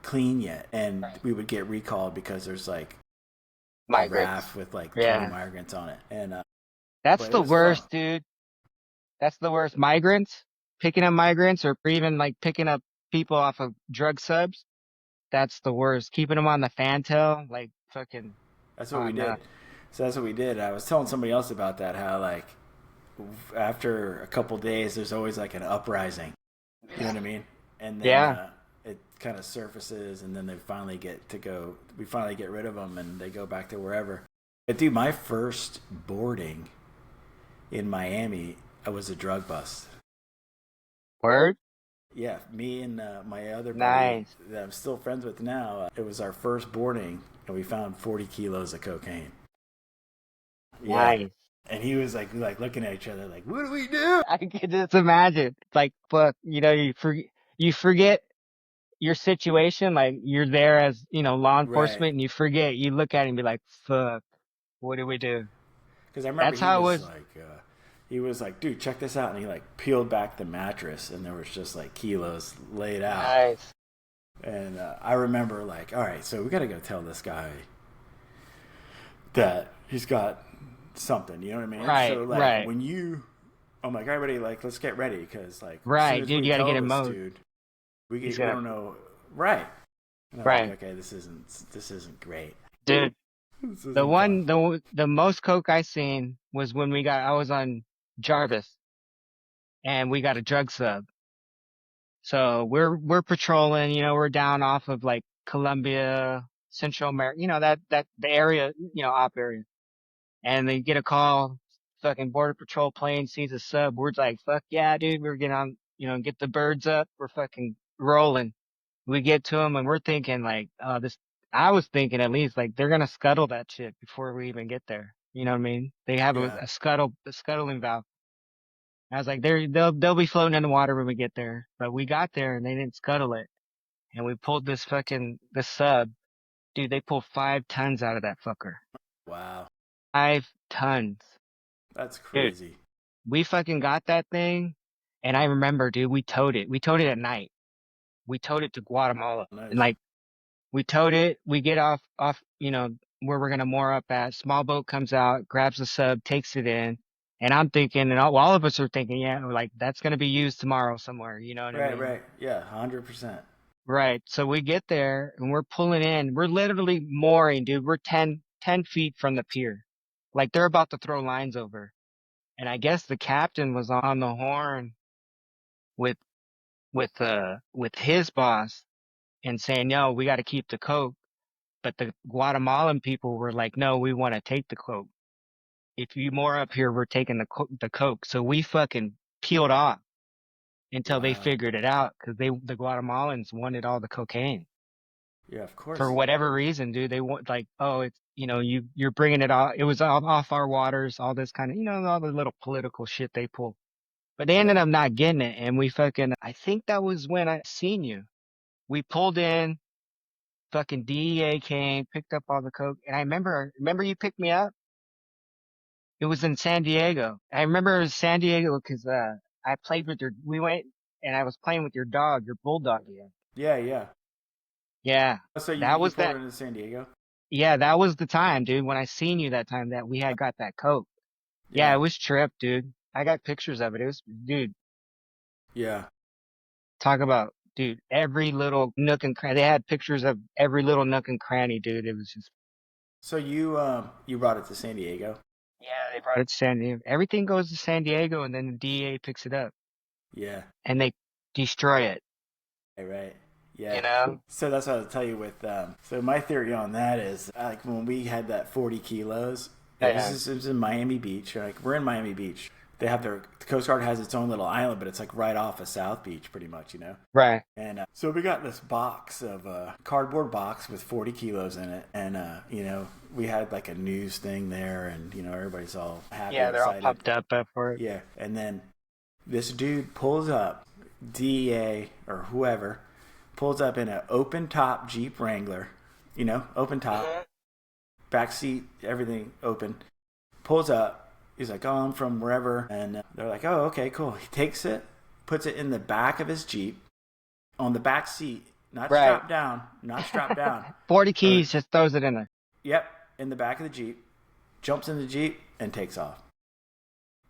clean yet, and Right. we would get recalled because there's like a Migrants. raft with like 20 Yeah. migrants on it, and That's but it the was fun. worst, dude. That's the worst. Migrants, picking up migrants or even like picking up people off of drug subs. That's the worst. Keeping them on the fantail, like fucking, That's what oh we no. did. So that's what we did. I was telling somebody else about that. How like after a couple days, there's always like an uprising. You know Yeah. what I mean? And then Yeah. it kind of surfaces, and then they finally get to go. We finally get rid of them, and they go back to wherever. But dude, my first boarding in Miami, I was a drug bust. Word? Yeah, me and my other buddy Nice. that I'm still friends with now. It was our first boarding, and we found 40 kilos of cocaine. Yeah, Nice. and he was like looking at each other like, "What do we do?" I can just imagine. Like, fuck, you forget your situation. Like, you're there as, law Right. enforcement and you forget. You look at it and be like, fuck, what do we do? Because I remember That's how it was. he was like, dude, check this out, and he like peeled back the mattress, and there was just like kilos laid out. Nice. And I remember like, all right, so we got to go tell this guy that he's got something. You know what I mean? Right, So like right, when you, I'm like, everybody, like, let's get ready because like as soon right, as dude. we You got to get tell in this mode. dude, He's we gonna, don't know, right? And I'm like, right, okay, this isn't great. dude. This The isn't fun. one, the most coke I seen was when I was on Jarvis and we got a drug sub. So we're patrolling, we're down off of like Colombia, Central America, the area, op area. And they get a call, fucking border patrol plane sees a sub. We're like, fuck yeah, dude, we're getting on, get the birds up. We're fucking rolling. We get to them and we're thinking like, I was thinking at least like they're gonna scuttle that shit before we even get there. You know what I mean? They have Yeah. a scuttling valve. I was like, they'll be floating in the water when we get there. But we got there and they didn't scuttle it. And we pulled this sub. Dude, they pulled 5 tons out of that fucker. Wow. 5 tons. That's Dude, crazy. we fucking got that thing. And I remember, dude, we towed it. We towed it at night. We towed it to Guatemala. And Nice. like, we towed it. We get off, where we're going to moor up at. Small boat comes out, grabs the sub, takes it in. And I'm thinking, and all of us are thinking, yeah, like that's going to be used tomorrow somewhere. You know what I Right, mean? right. Yeah, 100%. Right. So we get there and we're pulling in. We're literally mooring, dude. We're 10 feet from the pier. Like they're about to throw lines over. And I guess the captain was on the horn with, with his boss and saying, yo, we got to keep the coke. But the Guatemalan people were like, no, we want to take the coke. If you moor up here, we're taking the coke. So we fucking peeled off until they Wow. figured it out because the Guatemalans wanted all the cocaine. Yeah, of For course. whatever reason, dude, they want like, oh, it's, you're bringing it off. It was off our waters, all this kind of, all the little political shit they pull. But they ended Yeah. up not getting it. And we fucking, I think that was when I seen you. We pulled in, fucking DEA came, picked up all the coke. And I remember you picked me up? It was in San Diego. I remember it was San Diego because, I played with we went and I was playing with your dog, your bulldog. Yeah. Yeah, yeah. Yeah. So That you was pulled that. into San Diego? Yeah, that was the time, dude, when I seen you that time that we had got that coke. Yeah, it Yeah. was trip, dude. I got pictures of it. It was, dude, Yeah. talk about, dude, every little nook and cranny. They had pictures of every little nook and cranny, dude. It was just, So you brought it to San Diego? Yeah, they brought it to San Diego. Everything goes to San Diego, and then the DEA picks it up Yeah. and they destroy it. Right. You Yeah. know? So that's what I'll tell you with. So my theory on that is like when we had that 40 kilos. Yeah. It was in Miami Beach. Like we're in Miami Beach. They have the Coast Guard has its own little island, but it's like right off of South Beach, pretty much, you know. Right. And so we got this box of cardboard box with 40 kilos in it, and you know we had like a news thing there, and you know everybody's all happy, Yeah, they're all excited. pumped up for it. Yeah, and then this dude pulls up, DEA or whoever, pulls up in an open top Jeep Wrangler, you know, open top, Mhm. back seat, everything open. Pulls up. He's like, "Oh, I'm from wherever," and they're like, "Oh, okay, cool." He takes it, puts it in the back of his Jeep, on the back seat, not Right. strapped down, not strapped down. 40 Or, keys, just throws it in there. yep, in the back of the Jeep, jumps in the Jeep and takes off.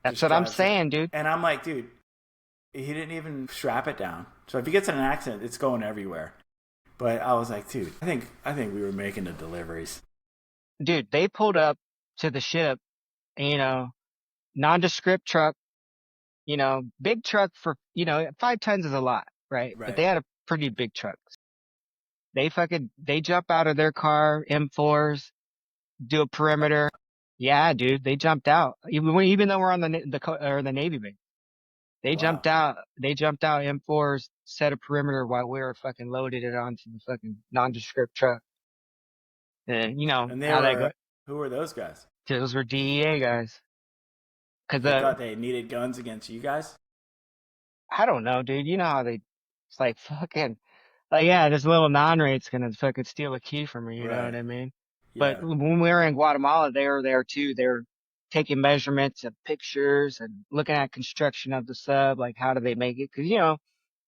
That's Just what I'm drives it. saying, dude. And I'm like, dude, he didn't even strap it down. So if he gets in an accident, it's going everywhere. But I was like, dude, I think we were making the deliveries. Dude, they pulled up to the ship, you know, nondescript truck, big truck for, 5 tons is a lot, right? But Right, they had a pretty big truck. They jump out of their car, M4s, do a perimeter. Yeah, dude, they jumped out. Even though we're on the Navy base. They wow. jumped out. They jumped out M4s, set a perimeter while we were fucking loaded it onto the fucking nondescript truck. And you know And they how that were, goes. who were those guys? Those were DEA guys. Cause They thought they needed guns against you guys. I don't know, dude. You know how it's like fucking, like yeah, this little non-rate's gonna fucking steal a key from me. You know what Right. I mean? But Yeah. when we were in Guatemala, they were there too. They were taking measurements and pictures and looking at construction of the sub. Like how do they make it? Cause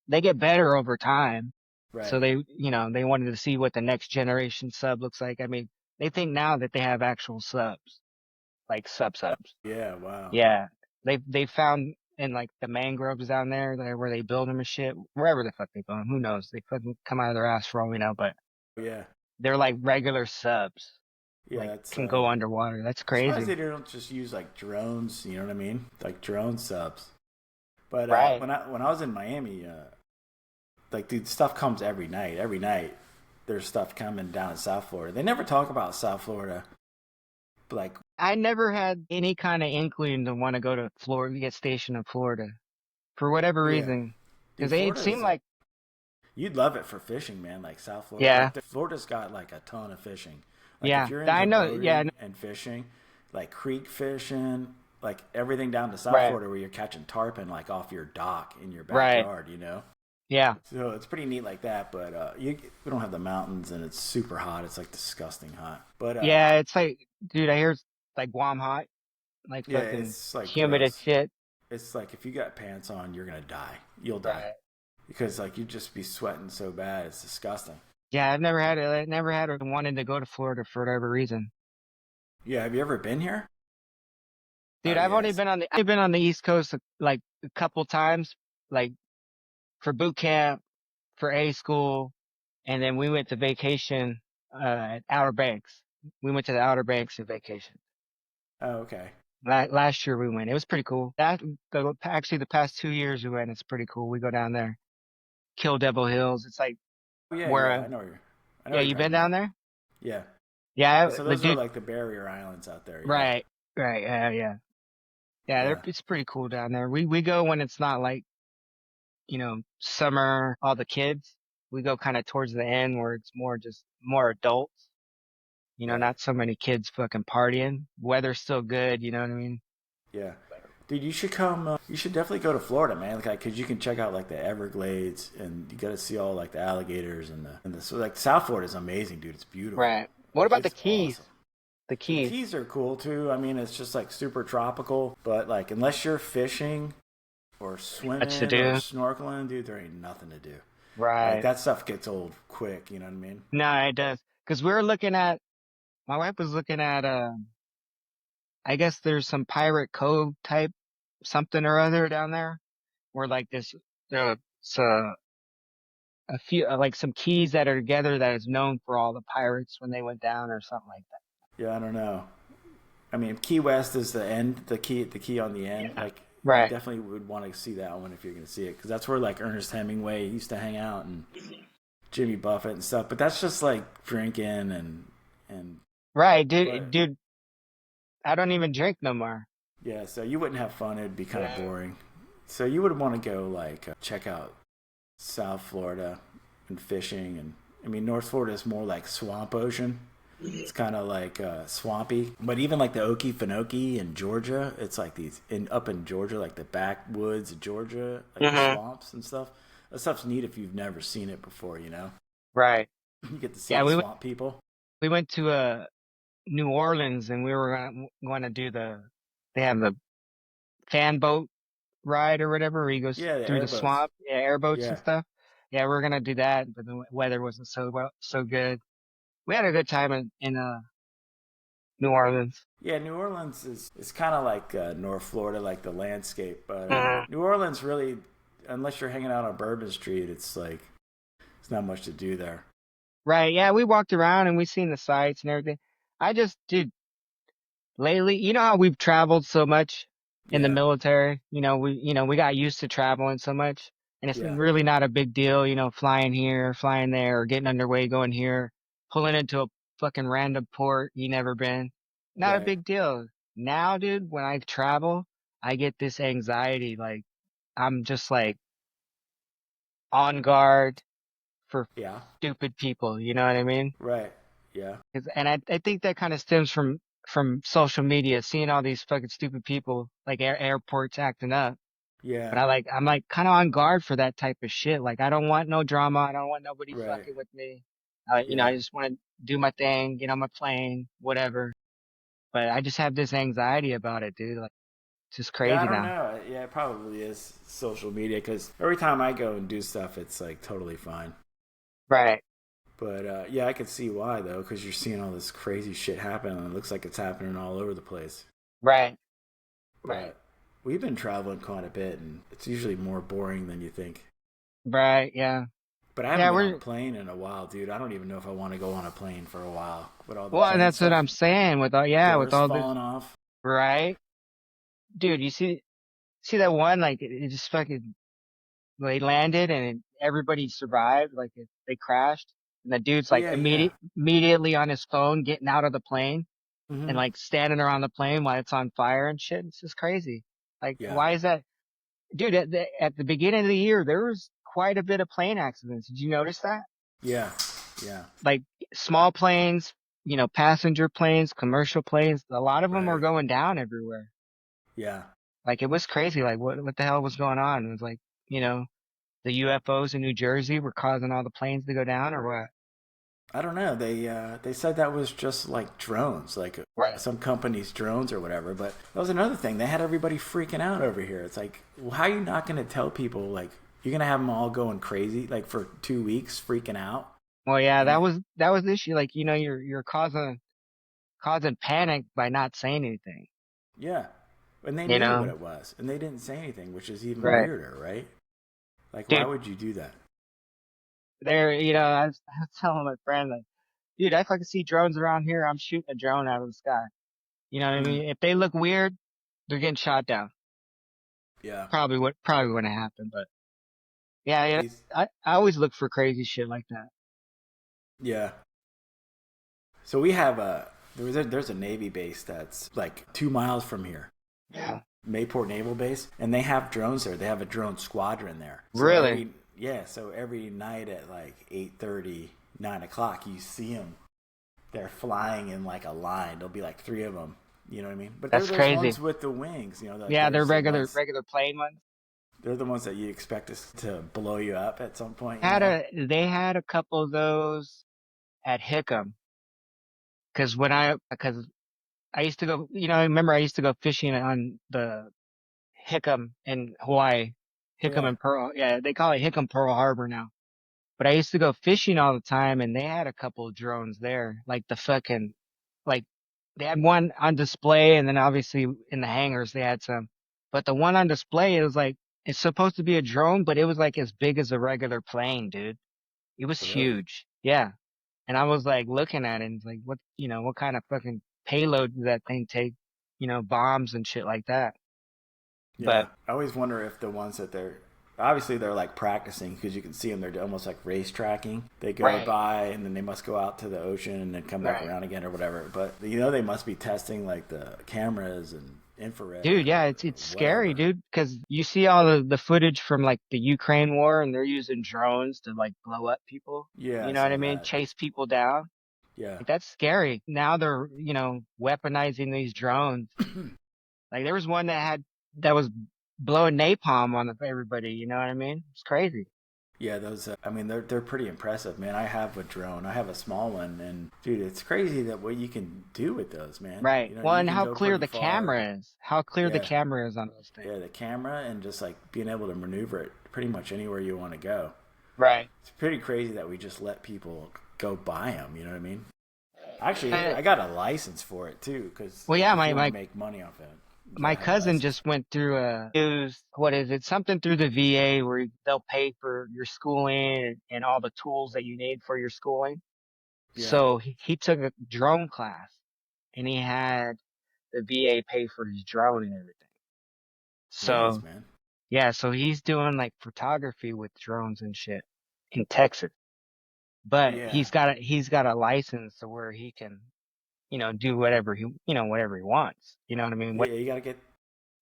they get better over time. Right. So they wanted to see what the next generation sub looks like. I mean, they think now that they have actual subs, like subs. Yeah. Wow. Yeah. They found in like the mangroves down there, where they build them and shit, wherever the fuck they go, who knows? They fucking come out of their ass for all we know, but Yeah. they're like regular subs, Yeah. like That's. can go underwater. That's I'm surprised crazy. they don't just use like drones. You know what I mean? Like drone subs. But Right. when I was in Miami, like dude, stuff comes every night. Every night, there's stuff coming down in South Florida. They never talk about South Florida. But like, I never had any kind of inkling to want to go to Florida, get stationed in Florida for whatever yeah, reason. dude, Because it Florida seemed is. like, You'd love it for fishing, man. Like South Florida, yeah, Florida's got like a ton of fishing. Like if yeah, you're I into know, yeah, boating and fishing, like creek fishing, like everything down to South right, Florida where you're catching tarpon like off your dock in your right, backyard, you know. yeah, So it's pretty neat like that. But we don't have the mountains and it's super hot. It's like disgusting hot. But yeah. It's like, dude, I hear it's like Guam hot, like yeah, fucking it's like humid as gross. shit. It's like if you got pants on, you're gonna die. You'll die Right. because like you'd just be sweating so bad. It's disgusting. Yeah, I've never had it. I never had it wanted to go to Florida for whatever reason. Yeah, have you ever been here? Dude, Oh I've only yes. been I've been on the East Coast like a couple times, like for boot camp, for A school, and then we went to vacation at Outer Banks. We went to the Outer Banks on vacation. Oh okay. Last year we went. It was pretty cool. Actually the past 2 years we went. It's pretty cool. We go down there, Kill Devil Hills. It's like Oh yeah, where, yeah. I know yeah, what you're you been talking down about. there? Yeah. Yeah, So the those are dude. like the barrier islands out there. Yeah. Right, right, yeah, yeah, yeah. Yeah. It's pretty cool down there. We go when it's not like summer. All the kids. We go kind of towards the end where it's more adults. Right. Not so many kids fucking partying. Weather's still good. You know what I mean? Yeah. Dude, you should come. You should definitely go to Florida, man. Like, cause you can check out like the Everglades, and you got to see all like the alligators and the so like South Florida is amazing, dude. It's beautiful. Right. What Like, about the it's Keys? awesome. The The Keys. Keys are cool too. I mean, it's just like super tropical, but like unless you're fishing or Much to swimming or do. snorkeling, dude, there ain't nothing to do. Like Right. that stuff gets old quick. You know what I mean? No, it does. Because my wife was looking at, I guess there's some pirate cove type something or other down there where like it's a few, like some keys that are together that is known for all the pirates when they went down or something like that. Yeah, I don't know. I mean, Key West is the end, the key on the end. Yeah. Like, you Right. definitely would want to see that one if you're going to see it, because that's where like Ernest Hemingway used to hang out and Jimmy Buffett and stuff. But that's just like drinking and Right, dude. but Dude, I don't even drink no more. yeah, so you wouldn't have fun. It'd be kind of Yeah. boring. So you would want to go like check out South Florida and fishing, and I mean North Florida is more like swamp ocean. It's kind of like swampy, but even like the Okefenokee in Georgia, it's like these in up in Georgia, like the backwoods of Georgia, like the Hmm. swamps and stuff. That stuff's neat if you've never seen it before. You know, Right. you get to see Yeah, the swamp people. we went to New Orleans and we were going to do they have the fan boat ride or whatever where you go Yeah, the through the airboats. swamp, yeah, airboats and Yeah, stuff. Yeah, we are gonna do that, but the weather wasn't so good. We had a good time in New Orleans. yeah. New Orleans is kind of like North Florida, like the landscape. But Mhm. New Orleans really, unless you're hanging out on Bourbon Street, it's like it's not much to do there. Right, yeah, we walked around and we seen the sights and everything. Dude, lately, you know how we've traveled so much in the Yeah, military? We got used to traveling so much, and it's yeah, really not a big deal, flying here, flying there, or getting underway, going here, pulling into a fucking random port you never been. Not a right. big deal. Now, dude, when I travel, I get this anxiety, like I'm just like on guard for Yeah, stupid people, you know what I mean? right. Yeah, And I think that kind of stems from social media, seeing all these fucking stupid people like airports acting up. But yeah, I'm like kind of on guard for that type of shit. Like I don't want no drama. I don't want nobody right. fucking with me. Yeah. I just want to do my thing, get on my plane, whatever. But I just have this anxiety about it, dude. Like it's just Yeah, I crazy don't now. know. Yeah, it probably is social media because every time I go and do stuff, it's like totally fine. Right, But yeah, I could see why though, because you're seeing all this crazy shit happen, and it looks like it's happening all over the place. right, right, But we've been traveling quite a bit, and it's usually more boring than you think. right. Yeah, But I haven't yeah. been on a We're plane in a while, dude. I don't even know if I want to go on a plane for a while with all the well, and plane that's what stuff, I'm saying with doors all this, falling off. right, dude. You see that one? Like it just fucking they landed and everybody survived. Like they crashed, and the dude's like Yeah, yeah. immediately on his phone, getting out of the plane and Hmm. like standing around the plane while it's on fire and shit. It's just crazy. Like, Yeah, why is that, dude? At the beginning of the year, there was quite a bit of plane accidents. Did you notice that? yeah, yeah. Like small planes, passenger planes, commercial planes. A lot of them were Right. going down everywhere. Yeah. Like it was crazy. Like what the hell was going on? It was like, you know, the UFOs in New Jersey were causing all the planes to go down or what? I don't know. They said that was just like drones, like Right. some company's drones or whatever. But that was another thing. They had everybody freaking out over here. It's like, well, how are you not going to tell people like you're going to have them all going crazy like for 2 weeks freaking out? Well, yeah, And that was the issue. Like, you're causing panic by not saying anything. yeah, and they You knew what know? it was, and they didn't say anything, which is even Right. weirder, right? Like, why Dude, would you do that? I was telling my friend like, dude, if I could see drones around here, I'm shooting a drone out of the sky. You know what I Mm, mean? If they look weird, they're getting shot down. yeah. Probably wouldn't happen, but yeah, These, I always look for crazy shit like that. yeah. So we have there's a Navy base that's like 2 miles from here. Yeah. Mayport Naval Base, and they have drones there. They have a drone squadron there. So Really? every night at like 8:30, 9 o'clock, you see them. They're flying in like a line. There'll be like three of them. You know what I mean? But they're That's those crazy. ones with the wings. Like Yeah, they're there's the regular ones. regular plane ones. They're the ones that you expect us to blow you up at some point. They had a couple of those at Hickam because I used to go, I remember I used to go fishing on the Hickam in Hawaii. Hickam Yeah. and Pearl, yeah, they call it Hickam Pearl Harbor now. But I used to go fishing all the time and they had a couple of drones there, like they had one on display and then obviously in the hangars they had some. But the one on display, it was like, it's supposed to be a drone, but it was like as big as a regular plane, dude. It was Really? huge. Yeah. And I was like looking at it and it's like, what kind of fucking payload does that thing take? Bombs and shit like that. Yeah, But I always wonder if the ones that they're obviously they're like practicing because you can see them. They're almost like race tracking. They go right, by and then they must go out to the ocean and then come back right. around again or whatever. But they must be testing like the cameras and Dude, infrared yeah, or it's scary, whatever. dude, because you see all the footage from like the Ukraine war and they're using drones to like blow up people. Yeah, You I know what I saw mean? that. Chase people down. Yeah, Like that's scary. Now they're, weaponizing these drones. Like there was one that was blowing napalm on everybody, you know what I mean? It's crazy. yeah. Those. I mean, they're pretty impressive, man. I have a drone. I have a small one, and dude, it's crazy that what you can do with those, man. Right. You know, Well, you and can how go clear pretty the far. camera is. How clear the Yeah, camera is on those yeah. things. The camera and just like being able to maneuver it pretty much anywhere you want to go. Right. It's pretty crazy that we just let people go buy them. You know what I mean? Actually, Uh, I got a license for it too, because well, like yeah, if my you want to my make money off it, you my gotta have a cousin license. just went through what is it? Something through the VA where they'll pay for your schooling and all the tools that you need for your schooling. Yeah, So he took a drone class and he had the VA pay for his drone and everything. nice, So man. yeah, so he's doing like photography with drones and shit in Texas. But Yeah, he's got a license to where he can, do whatever he wants. You know what I mean? yeah. You gotta get.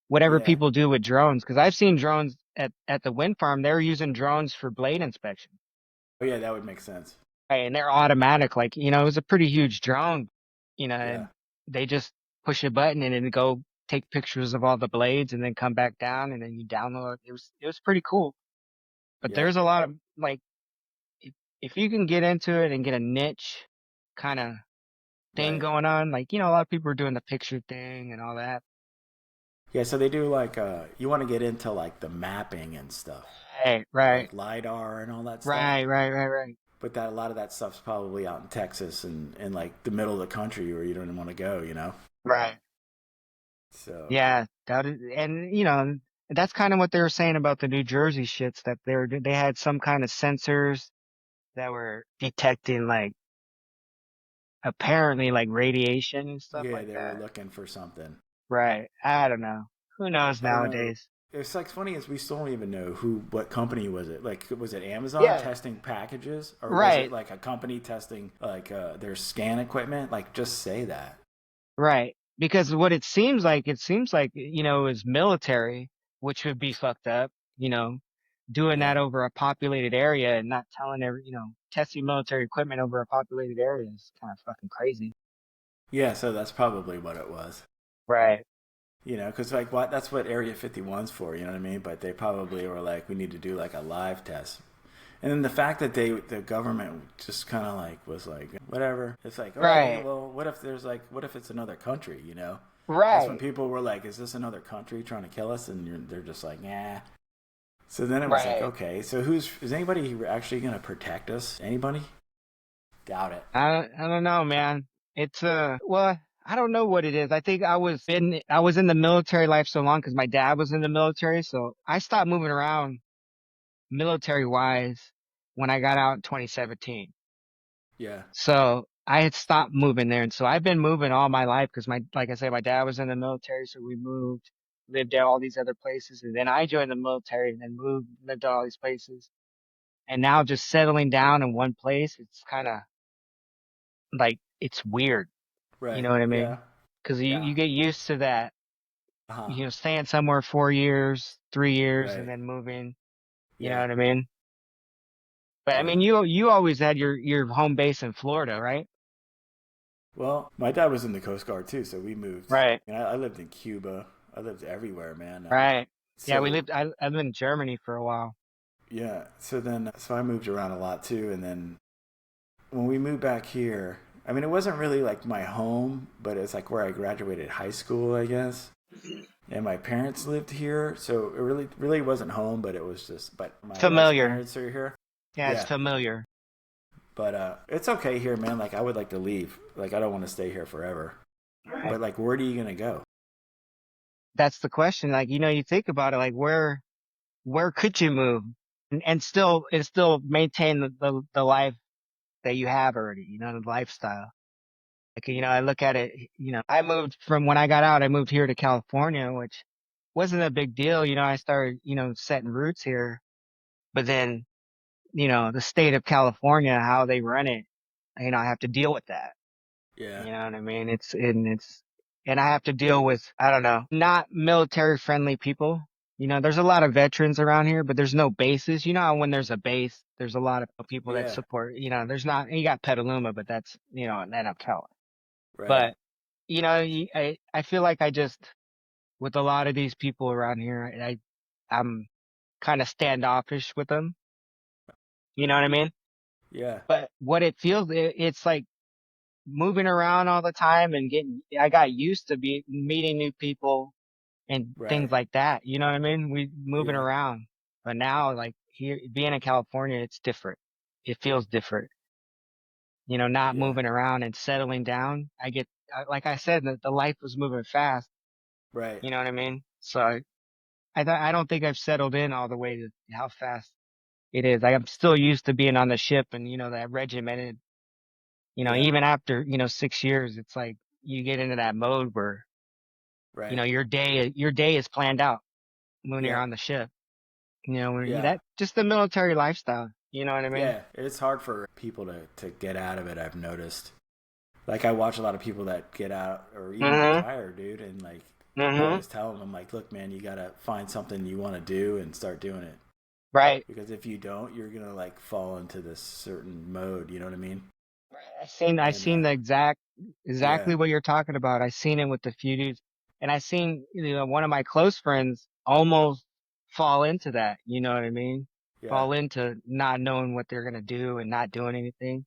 Whatever Yeah. people do with drones, because I've seen drones at the wind farm, they're using drones for blade inspection. Oh yeah, that would make sense. Right, and they're automatic, like, it was a pretty huge drone, Yeah, and they just push a button and then go take pictures of all the blades and then come back down and then you download. It was pretty cool. But yeah. there's a lot of like if you can get into it and get a niche kind of thing Right. going on, like, a lot of people are doing the picture thing and all that. Yeah. So they do like you want to get into like the mapping and stuff, Right, right, like lidar and all that stuff. right, right, right, right. But that a lot of that stuff's probably out in Texas and like the middle of the country where you don't want to go. Right. So Yeah, that is, and that's kind of what they were saying about the New Jersey shits that they had some kind of sensors that were detecting like apparently like radiation and stuff yeah, like they were that. looking for something. Right. I don't know. Who knows I don't know. nowadays? It's like funny is we still don't even know what company was it. Like, was it Amazon Yeah. testing packages, or was it Right. like a company testing like their scan equipment? Like, just say that. Right. Because what it seems like, is military, which would be fucked up, doing Yeah, that over a populated area and not telling testing military equipment over a populated area is kind of fucking crazy. yeah. So that's probably what it was. Right. Because like what that's what Area 51's for. You know what I mean? But they probably were like, we need to do like a live test. And then the fact that the government just kind of like was like whatever. It's like, okay, Right. well, what if it's another country? That's when Right. people were like, is this another country trying to kill us? And they're just like, nah. So then it was like, Right. okay, so is anybody actually going to protect us? Anybody? Doubt it. I don't know, man. It's well, I don't know what it is. I think I was in the military life so long because my dad was in the military, so I stopped moving around military wise when I got out in 2017. Yeah, So I had stopped moving there, and so I've been moving all my life because like I said, my dad was in the military, so we moved, lived at all these other places, and then I joined the military and then moved, lived at all these places, and now just settling down in one place, it's kind of like it's weird. You know right. what I Yeah, mean? Because yeah. you get used to that, Uh huh. staying somewhere 4 years, 3 years, and Right. then moving. You know Yeah. what I mean? But I Yeah. mean, you always had your home base in Florida, right? Well, my dad was in the Coast Guard too, so we moved. Right. I lived in Cuba. I lived everywhere, man. Right. Yeah, So I lived in Germany for a while. yeah. So I moved around a lot too, and then when we moved back here, I mean, it wasn't really like my home, but it's like where I graduated high school, I guess. And my parents lived here, so it really wasn't home, but it was just. But my wife's Familiar. parents are here. Yeah, it's Yeah, familiar. but it's okay here, man. Like I would like to leave. Like I don't want to stay here forever. Right. But like, where are you gonna go? That's the question. Like, you think about it, like where could you move and still maintain the life, that you have already, the lifestyle. Like, I look at it, I moved from when I got out, I moved here to California, which wasn't a big deal. I started, setting roots here, but then, the state of California, how they run it, I have to deal with that. Yeah. You know what I mean? And I have to deal with, I don't know, not military friendly people. There's a lot of veterans around here, but there's no bases. You know how when there's a base, there's a lot of people that Yeah. support, there's not, you got Petaluma, but that's, an NFL. Right. But, I feel like with a lot of these people around here, I'm kind of standoffish with them. You know what I mean? Yeah. But what it feels, it's like moving around all the time and I got used to meeting new people and things Right. like that. You know what I mean? We moving Yeah. around, but now like here, being in California, it's different. It feels different. Not Yeah. moving around and settling down. Like I said, the life was moving fast. Right. You know what I mean? So I don't think I've settled in all the way to how fast it is. Like I'm still used to being on the ship and, that regimented, Yeah. even after, 6 years, it's like you get into that mode where, Right. your day is planned out when you're Yep. on the ship. Yeah. That just the military lifestyle. You know what I mean? Yeah. It's hard for people to get out of it, I've noticed. Like, I watch a lot of people that get out or even Mhm. retire, dude, and like, I Mhm. always tell them, I'm like, look, man, you gotta find something you want to do and start doing it. Right. Because if you don't, you're gonna like fall into this certain mode. You know what I mean? I And seen the yeah, exactly what you're talking about. I seen it with the few dudes, and I seen one of my close friends almost fall into that. You know what I mean? yeah, Fall into not knowing what they're gonna do and not doing anything.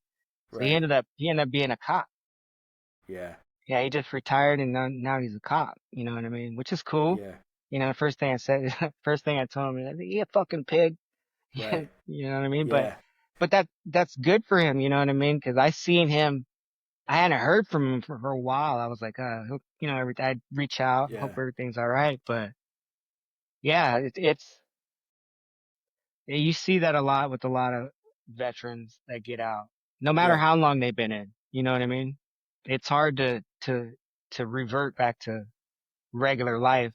So he right, ended up being a cop. yeah, Yeah, he just retired and now he's a cop. You know what I mean? Which is cool. yeah, The first thing I said, first thing I told him, you a fucking pig. right, You know what I mean? But yeah, that's good for him. You know what I mean? Because I seen him. I hadn't heard from him for a while. I was like, I'd reach out, hope yeah, everything's all right. But yeah, you see that a lot with a lot of veterans that get out, no matter yeah, how long they've been in. You know what I mean? It's hard to revert back to regular life.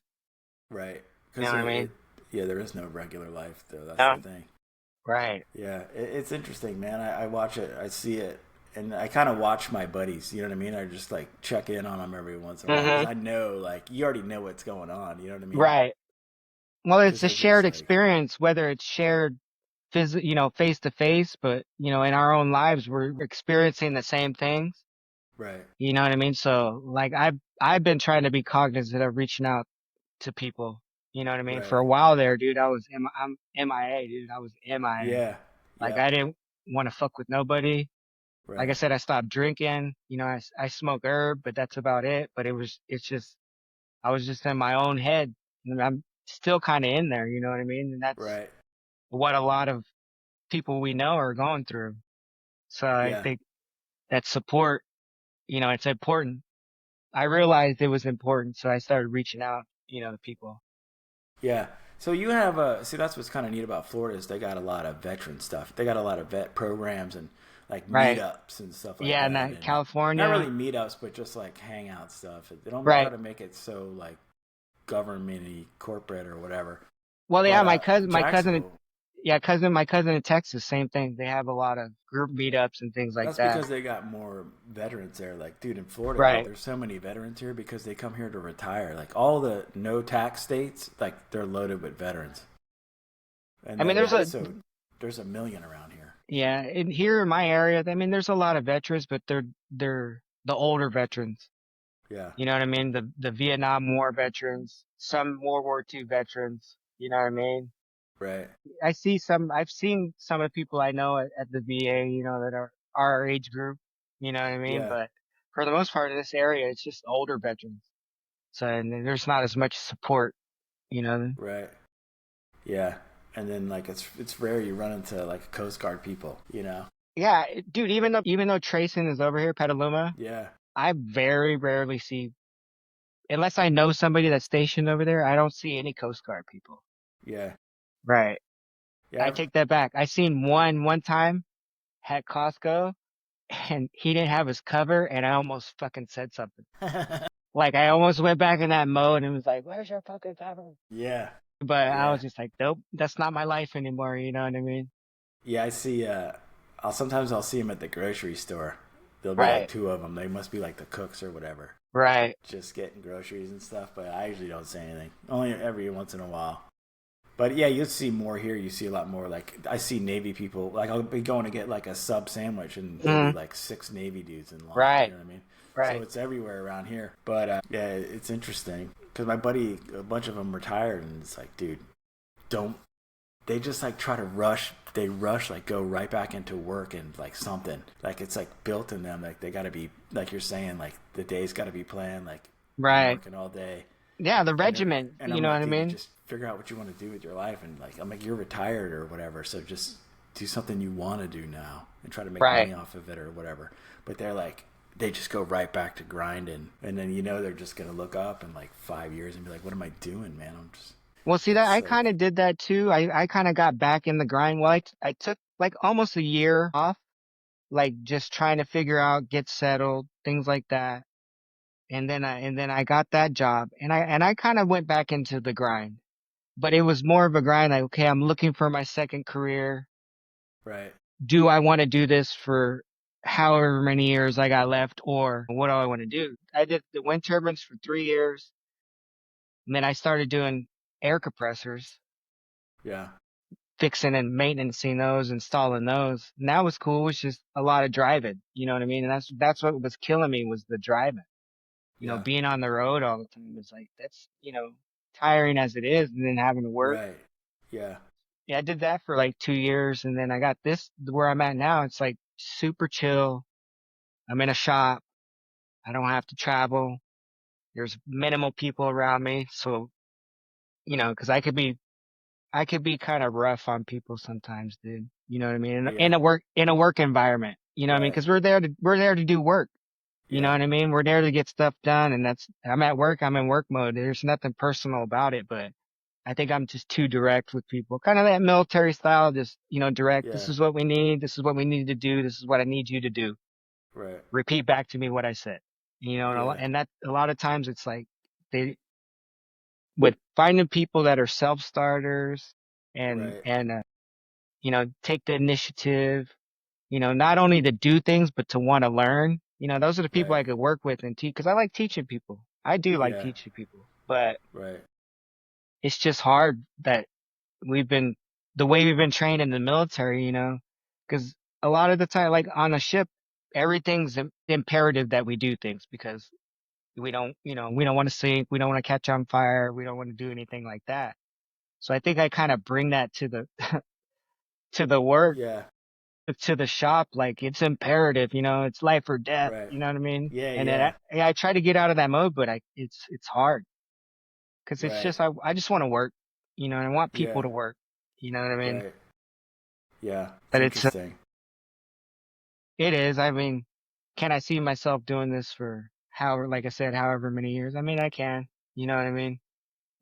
right. You know Because what I mean? yeah, there is no regular life though. That's the No. thing. Right. Yeah, it's interesting, man. I watch it, I see it, and I kind of watch my buddies. You know what I mean? I just like check in on them every once in a while because Hmm. I know, like, you already know what's going on. You know what I mean? Right. Well, it's Because a they're just shared like, experience, whether it's shared face to face, but in our own lives, we're experiencing the same things. right, You know what I mean? So like I've been trying to be cognizant of reaching out to people. You know what I mean? For right, a while there, dude, I'm MIA, dude. I was MIA. yeah, Like yep, I didn't want to fuck with nobody. Like I right, said, I stopped drinking. I smoke herb, but that's about it. But it's just I was just in my own head, and I'm still kind of in there. You know what I mean? And that's right, what a lot of people we know are going through. So I yeah. think that support, it's important. I realized it was important, so I started reaching out, to people. Yeah. So you have a see that's what's kind of neat about Florida is they got a lot of veteran stuff. They got a lot of vet programs and like Right. meetups and stuff like Yeah, and that, that and not really California. meetups, but just like hangout stuff. They don't try Right. to make it so like government-y, corporate or whatever. Well, yeah, But my cousin, Jacksonville, yeah, my cousin in Texas, same thing. They have a lot of group meetups and things like that's that. because they got more veterans there. Like, dude, in Florida, dude, Right. there's so many veterans here because they come here to retire. Like all the no tax states, like they're loaded with veterans. And I mean, then so there's a million around here. yeah, here in my area, I mean, there's a lot of veterans, but they're the older veterans. Yeah, You know what I mean? The Vietnam War veterans, some World War II veterans. You know what I mean? right. I've seen some of the people I know at the VA, that are our age group. You know what I mean? Yeah, But for the most part of this area, it's just older veterans. So, and there's not as much support, you know? right. Yeah. And then like it's rare you run into like Coast Guard people, you know. Yeah, dude, even though Trayson is over here, Petaluma, Yeah. I very rarely see, unless I know somebody that's stationed over there, I don't see any Coast Guard people. Yeah. Right. Yeah. I take that back. I seen one time at Costco. and he didn't have his cover, and I almost fucking said something. Like I almost went back in that mode and was like, "Where's your fucking cover?" Yeah, But I yeah, was just like, "Nope, that's not my life anymore." You know what I mean? yeah. I see. I'll see them at the grocery store. There'll be like Right, two of them. They must be like the cooks or whatever, right. just getting groceries and stuff. But I usually don't say anything. Only every once in a while. But yeah, you'll see more here. You see a lot more. Like I see Navy people. Like I'll be going to get like a sub sandwich, and there'll be Mm, like six Navy dudes in line. You right, know what I mean? So right. it's everywhere around here. But yeah, it's interesting because my buddy, a bunch of them retired, and it's like, dude, don't. They just like try to rush. They rush, like go right back into work and like something. Like it's like built in them. Like they got to be, like you're saying, like the day's got to be planned. Like I'm Right. working all day, Yeah, the and regiment, and you I'm know like, what I dude, you mean? just figure out what you want to do with your life, and like I'm like, you're retired or whatever, so just do something you want to do now and try to make Right. money off of it or whatever. But they're like, they just go right back to grinding, and then they're just gonna look up in like 5 years and be like, what am I doing, man? I'm just, Well, see that it's I like, kind of did that too. I kind of got back in the grind. Well, I took like almost a year off, like just trying to figure out, get settled, things like that. And then I got that job and I kind of went back into the grind. But it was more of a grind like, okay, I'm looking for my second career. right, Do I want to do this for however many years I got left, or what do I want to do? I did the wind turbines for 3 years, and then I started doing air compressors, yeah, fixing and maintaining those, installing those. And that was cool. It was just a lot of driving. You know what I mean? And that's what was killing me was the driving. yeah, Being on the road all the time was like that's tiring as it is, and then having to work. right, yeah, Yeah, I did that for like 2 years, and then I got this where I'm at now. It's like super chill. I'm in a shop. I don't have to travel. There's minimal people around me, so because I could be kind of rough on people sometimes, dude. You know what I mean? In yeah, a work environment, you know what I mean? right, Because we're there to do work. You know yeah, what I mean? We're there to get stuff done, and I'm at work. I'm in work mode. There's nothing personal about it, but I think I'm just too direct with people. Kind of that military style, just direct. This yeah, is what we need. This is what we need to do. This is what I need you to do. right, Repeat back to me what I said. And yeah, a lot of times it's like they with finding people that are self starters and right, take the initiative. Not only to do things but to want to learn. Those are the people right, I could work with and teach because I like teaching people. I do like yeah, teaching people, but right, it's just hard that we've been the way we've been trained in the military. Because a lot of the time, like on a ship, everything's imperative that we do things because we don't want to sink, we don't want to catch on fire, we don't want to do anything like that. So I think I kind of bring that to the to the work, yeah, to the shop, like it's imperative, it's life or death, right, you know what I mean? yeah, And then yeah, I try to get out of that mode, but it's hard because it's right, just I just want to work, and I want people yeah, to work, you know what I mean? right, yeah. It's But it's interesting. it is. I mean, can I see myself doing this for however, like I said, however many years? I mean, I can, you know what I mean?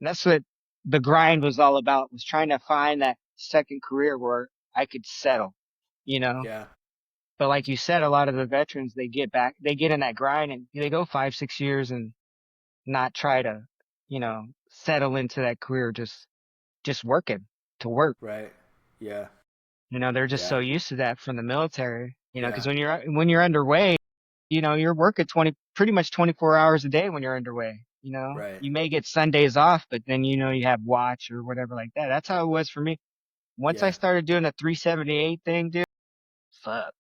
And that's what the grind was all about, was trying to find that second career where I could settle, you know? Yeah, But like you said, a lot of the veterans, they get in that grind and they go 5, 6 years and not try to, settle into that career, just working to work. right, yeah, They're just so yeah, used to that from the military, because yeah, when you're underway, you're working pretty much 24 hours a day when you're underway. right, You may get Sundays off, but then, you have watch or whatever like that. That's how it was for me. Once I yeah, started doing the 378 thing, dude, fuck.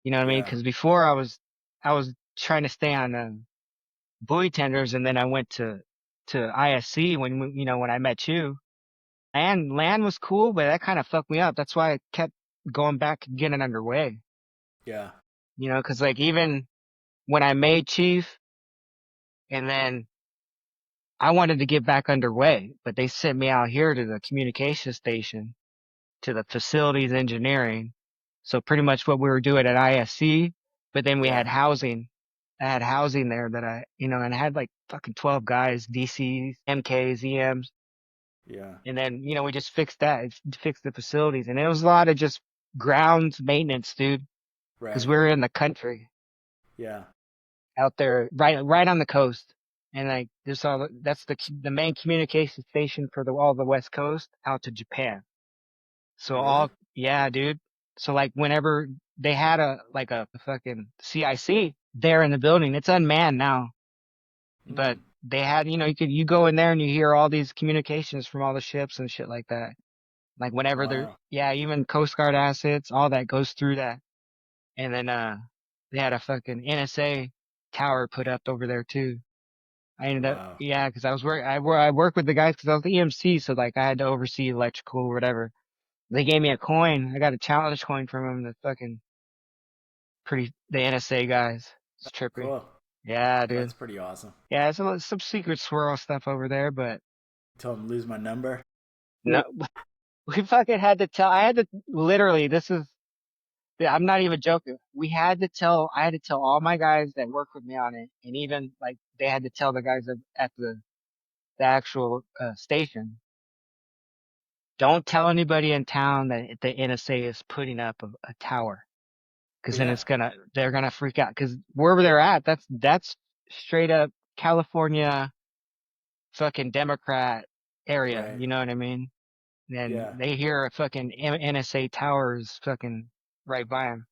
You know what I mean? yeah, Because before I was trying to stay on buoy tenders, and then I went to ISC when I met you. And land was cool, but that kind of fucked me up. That's why I kept going back and getting underway. yeah, Because like even when I made chief, and then I wanted to get back underway, but they sent me out here to the communication station, to the facilities engineering. So pretty much what we were doing at ISC, but then we had yeah, housing. I had housing there that and I had like fucking 12 guys, DCs, MKs, EMs. yeah, And then, we just fixed that, fixed the facilities. And it was a lot of just grounds maintenance, dude. because Right. we were in the country Yeah. out there, right on the coast, and like there's all that's the main communication station for all the West Coast out to Japan. So Really? yeah, dude. So like whenever they had a fucking CIC there in the building, it's unmanned now, but Mm. they had, you go in there and you hear all these communications from all the ships and shit like that. Like whenever they're, Wow. yeah, even Coast Guard assets, all that goes through that. And then, they had a fucking NSA tower put up over there too. I ended up, Wow. yeah, cause I work with the guys cause I was the EMC. So like I had to oversee electrical or whatever. They gave me a coin. I got a challenge coin from them. The fucking the NSA guys. It's trippy. Cool. Yeah, dude. That's pretty awesome. Yeah, it's some secret swirl stuff over there, but Tell him lose my number. no, we fucking had to tell, I had to literally, yeah, I'm not even joking. I had to tell all my guys that work with me on it. And even like they had to tell the guys at the actual, station, don't tell anybody in town that the NSA is putting up a tower. Cause then Yeah. they're gonna freak out. Cause wherever they're at, that's straight up California fucking Democrat area. Right. You know what I mean? And Yeah. they hear a fucking NSA towers fucking right by them.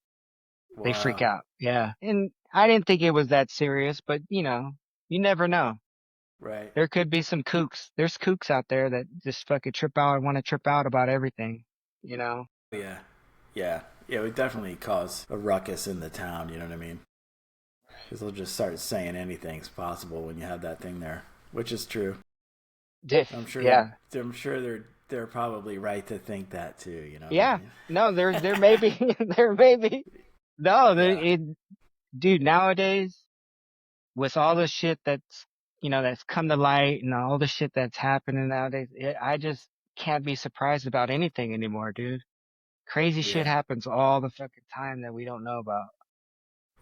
They freak Wow. out. Yeah. And I didn't think it was that serious, but you never know. Right. There could be some kooks. There's kooks out there that just fucking trip out and want to trip out about everything, you know? Yeah. Yeah. Yeah. It would definitely cause a ruckus in the town. You know what I mean? Because they'll just start saying anything's possible when you have that thing there, which is true. I'm sure they. Yeah. I'm sure they're probably right to think that too. You know what Yeah. I No, there may be, there may be. No, mean? Yeah. dude, nowadays, with all the shit that's come to light and all the shit that's happening nowadays, I just can't be surprised about anything anymore, dude. Crazy shit Yeah. happens all the fucking time that we don't know about,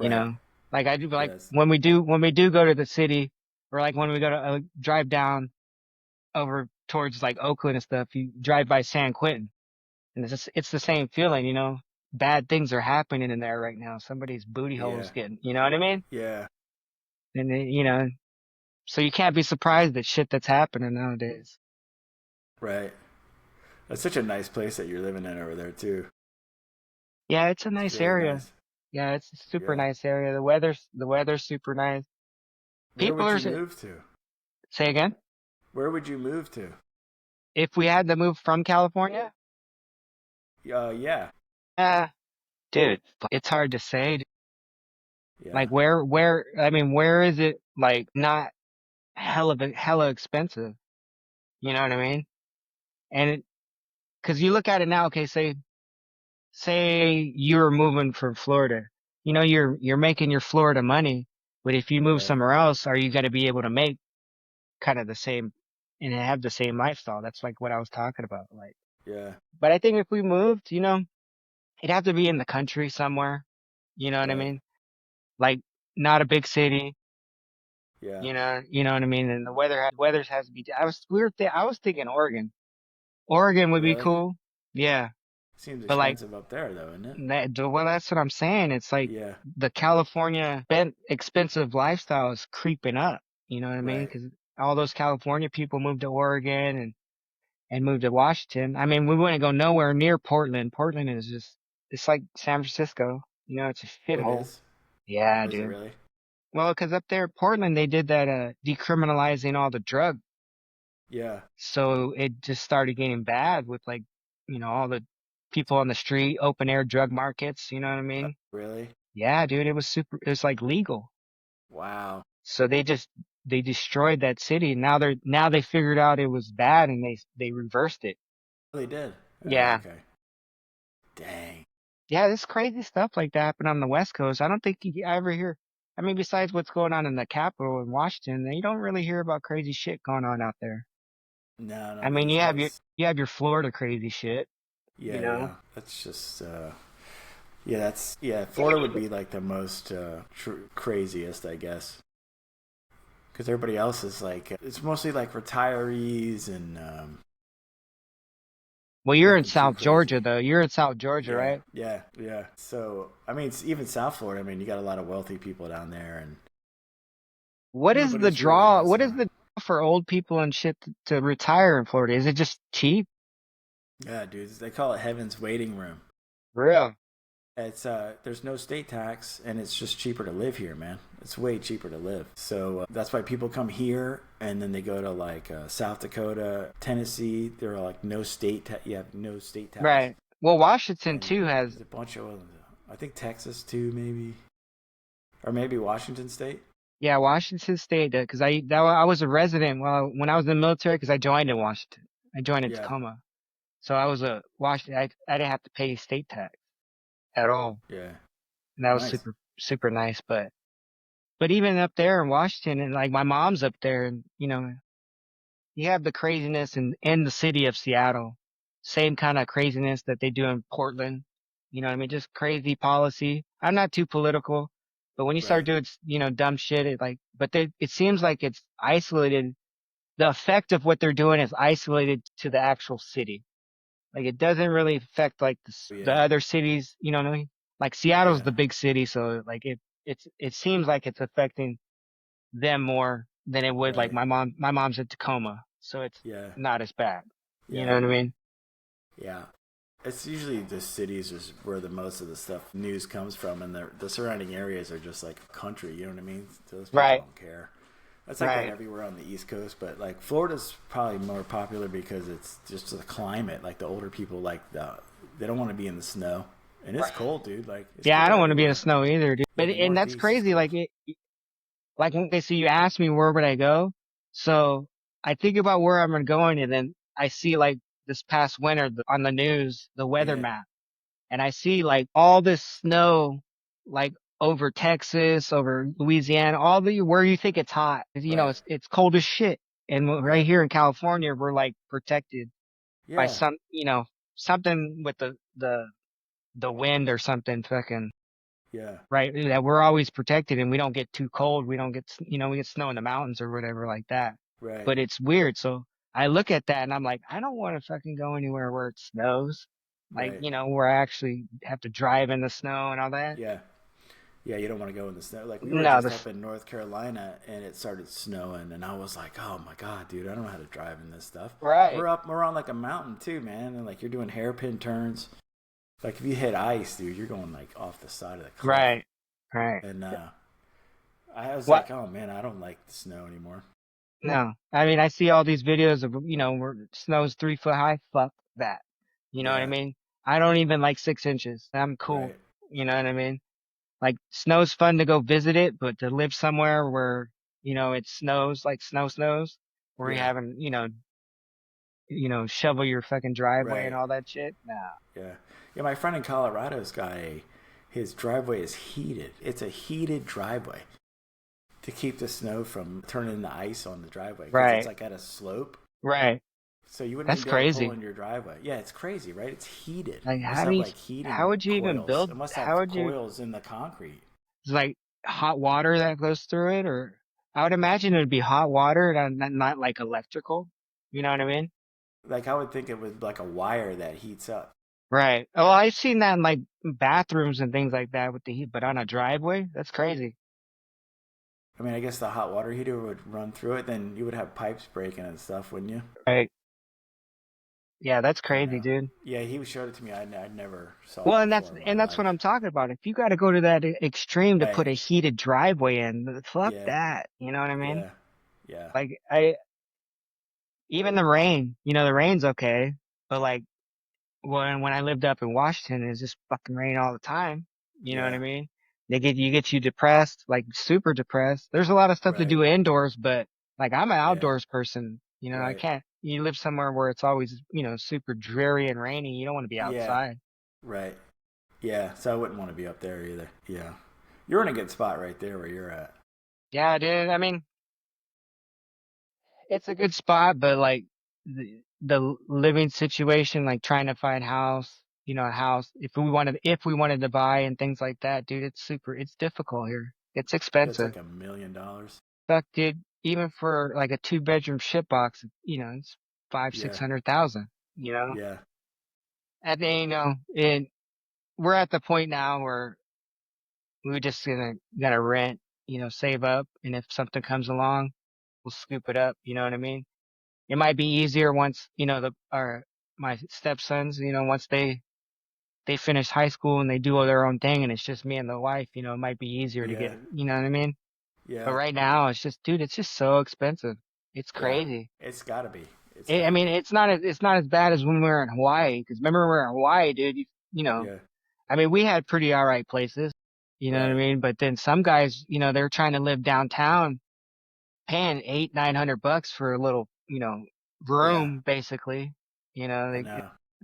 you Right. know? Like I do, like Yes. when we do go to the city, or like when we go to drive down over towards like Oakland and stuff, you drive by San Quentin, and it's the same feeling, you know? Bad things are happening in there right now. Somebody's booty Yeah. hole's getting, you know what I mean? Yeah. And so you can't be surprised at shit that's happening nowadays. Right. That's such a nice place that you're living in over there too. Yeah, it's a It's nice really area. nice. Yeah, it's a super Yeah. nice area. The weather's super nice. Where People would are you move to? say again. Where would you move to? If we had to move from California, Yeah. uh, dude, it's hard to say. Yeah. Like I mean, where is it like not hella expensive? You know what I mean? And cause you look at it now, okay, say you're moving from Florida, you're making your Florida money, but if you move Right. somewhere else, are you going to be able to make kind of the same and have the same lifestyle? That's like what I was talking about. Like, Yeah. but I think if we moved, it'd have to be in the country somewhere. You know what I Right. mean? Like not a big city. Yeah. You know what I mean? And the weathers has to be. I was thinking Oregon. Oregon would be Really? cool. Yeah, Seems but like expensive up there though, isn't it? well, that's what I'm saying. It's like Yeah. the California expensive lifestyle is creeping up. You know what I mean? Right. Because all those California people moved to Oregon and moved to Washington. I mean, we wouldn't go nowhere near Portland. Portland is it's like San Francisco. It's a Oh, it shithole. is. Yeah, Is it dude. really? Well, 'cause up there, Portland, they did that, decriminalizing all the drug. Yeah. So it just started getting bad with like, all the people on the street, open air drug markets. You know what I mean? Really? Yeah, dude, it was like legal. Wow. So they destroyed that city. Now they figured out it was bad and they reversed it. They did. Oh, Yeah. okay. Dang. Yeah, this crazy stuff like that happened on the West Coast. I don't think I ever hear. I mean, besides what's going on in the Capitol in Washington, you don't really hear about crazy shit going on out there. No, I not mean, these days. you have your Florida crazy shit, you Yeah, know. yeah. That's just yeah, Florida would be like the most craziest, I guess. Because everybody else is like it's mostly like retirees and Well, you're in Nothing too South crazy. Georgia though. You're in South Georgia, Yeah, right? yeah, yeah. So I mean, it's even South Florida. I mean, you got a lot of wealthy people down there, and What is the nobody's really draw? What messing is around. the draw for old people and shit to retire in Florida? Is it just cheap? Yeah, dudes, they call it heaven's waiting room. Real. It's there's no state tax, and it's just cheaper to live here, man. It's way cheaper to live. So that's why people come here, and then they go to like South Dakota, Tennessee. They're like no state. You have no state tax, Right. Well, Washington and too has, there's a bunch of I think Texas too, maybe, or maybe Washington State. yeah, Washington State, because I was a resident when I was in the military because I joined in Washington. I joined in Yeah, Tacoma. So I was a Washington, I didn't have to pay state tax at all. yeah, And that was nice. super nice. But even up there in Washington and like my mom's up there and, you have the craziness in the city of Seattle. Same kind of craziness that they do in Portland. You know what I mean? Just crazy policy. I'm not too political, but when you start Right. doing, dumb shit, it seems like it's isolated. The effect of what they're doing is isolated to the actual city. Like it doesn't really affect like the Yeah, other cities, you know what I mean? Like Seattle's yeah, the big city, so like it seems like it's affecting them more than it would like right. my mom's in Tacoma, so it's Yeah, not as bad. You know yeah, what I mean? yeah. It's usually the cities is where the most of the stuff news comes from, and the surrounding areas are just like country. You know what I mean? Those people Right, don't care. That's like that right. everywhere on the East Coast, but like Florida's probably more popular because it's just the climate. Like the older people, they don't want to be in the snow, and it's Right. cold, dude. Like it's Yeah, I cold don't want to be in the everywhere. snow either, dude. Yeah, But the and that's Northeast is crazy. cold. Like okay, so you asked me where would I go? So I think about where I'm going, and then I see like this past winter on the news, the weather Yeah, map. And I see like all this snow, like over Texas, over Louisiana, where you think it's hot. right. It's cold as shit. And Yeah, right here in California, we're like protected by yeah, something with the wind or something fucking, yeah. right? That we're always protected and we don't get too cold. We don't get, we get snow in the mountains or whatever like that. Right, But it's weird. So I look at that and I'm like, I don't want to fucking go anywhere where it snows. Like, right. where I actually have to drive in the snow and all that. Yeah. Yeah, you don't want to go in the snow. Like we were No, just up this, in North Carolina and it started snowing, and I was like, "Oh my god, dude, I don't know how to drive in this stuff." right, We're on like a mountain too, man, and like you're doing hairpin turns. Like if you hit ice, dude, you're going like off the side of the cliff. right, right. And I was What? like, "Oh man, I don't like the snow anymore." No. I mean, I see all these videos of, where snow's 3 foot high. Fuck that. You know what I Yeah, mean? I don't even like 6 inches. I'm cool. right. You know what I mean? Like snow's fun to go visit it, but to live somewhere where, it snows, like snows, where you Yeah, haven't, shovel your fucking driveway and right. all that shit. Nah. Yeah, yeah. My friend in Colorado's got his driveway is heated. It's a heated driveway to keep the snow from turning into ice on the driveway because it's Right, like at a slope. right. So you wouldn't That's even be able to pull crazy. in your driveway. Yeah, it's crazy, right? It's heated. Like, It must have like how heating would you even coils. build, It must how have would you, coils in the concrete. it's like hot water that goes through it, or I would imagine it would be hot water, not like electrical. You know what I mean? Like I would think it was like a wire that heats up. Right. Oh, I've seen that in like bathrooms and things like that with the heat, but on a driveway, that's crazy. I mean, I guess the hot water heater would run through it. Then you would have pipes breaking and stuff, wouldn't you? Right. Yeah, that's I crazy, know. dude. Yeah, he showed it to me. I never saw Well, it and that's before in my and that's what life. I'm talking about. If you got to go to that extreme to put Right. a heated driveway in, fuck Yeah. that. You know what I mean? Yeah. Yeah. Like even the rain, the rain's okay, but like when I lived up in Washington, it was just fucking rain all the time. You know what I Yeah. mean? You get you depressed, like super depressed. There's a lot of stuff to Right. do indoors, but like I'm an Yeah. outdoors person. I Right. can't. You live somewhere where it's always, super dreary and rainy. You don't want to be Yeah. outside. Right. Yeah. So I wouldn't want to be up there either. Yeah. You're in a good spot right there where you're at. Yeah, dude. I mean, it's a good spot, but like the living situation, like trying to find a house, if we wanted to buy and things like that, dude, it's difficult here. It's Yeah, it's expensive. like $1 million. Fuck, dude, even for like a 2 bedroom shit box, it's five, six Yeah. hundred thousand, you know? Yeah. I think, we're at the point now where we're just gonna rent, save up, and if something comes along, we'll scoop it up. You know what I mean? It might be easier once, my stepsons, once they finish high school and they do all their own thing, and it's just me and the wife. It might be easier to get, Yeah, you know what I mean? But yeah, right now, it's just, dude, it's just so expensive. It's yeah. crazy. It's gotta be. It's I gotta mean, be. it's not as bad as when we were in Hawaii. Because remember, we were in Hawaii, dude. Yeah, I mean, we had pretty all right places. You know what I right. mean? But then some guys, they're trying to live downtown, paying 800-900 bucks for a little, Yeah, room, basically. I know.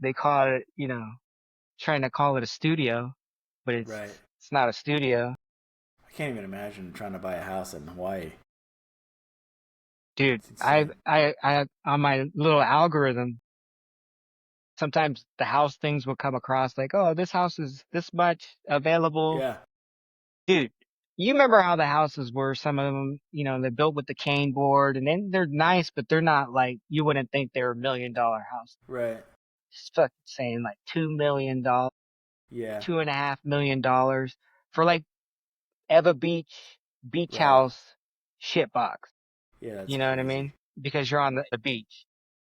They call it, trying to call it a studio, but Right. it's not a studio. I can't even imagine trying to buy a house in Hawaii. Dude, It's insane. on my little algorithm, sometimes the house things will come across like, oh, this house is this much available. Yeah, Dude, you remember how the houses were? Some of them, they're built with the cane board and then they're nice, but they're not like, you wouldn't think they were $1 million house. right. It's fucking saying like $2 million, Yeah, $2.5 million for like Eva beach right. house shit box. Yeah, that's You know what I crazy. mean? Because you're on the beach.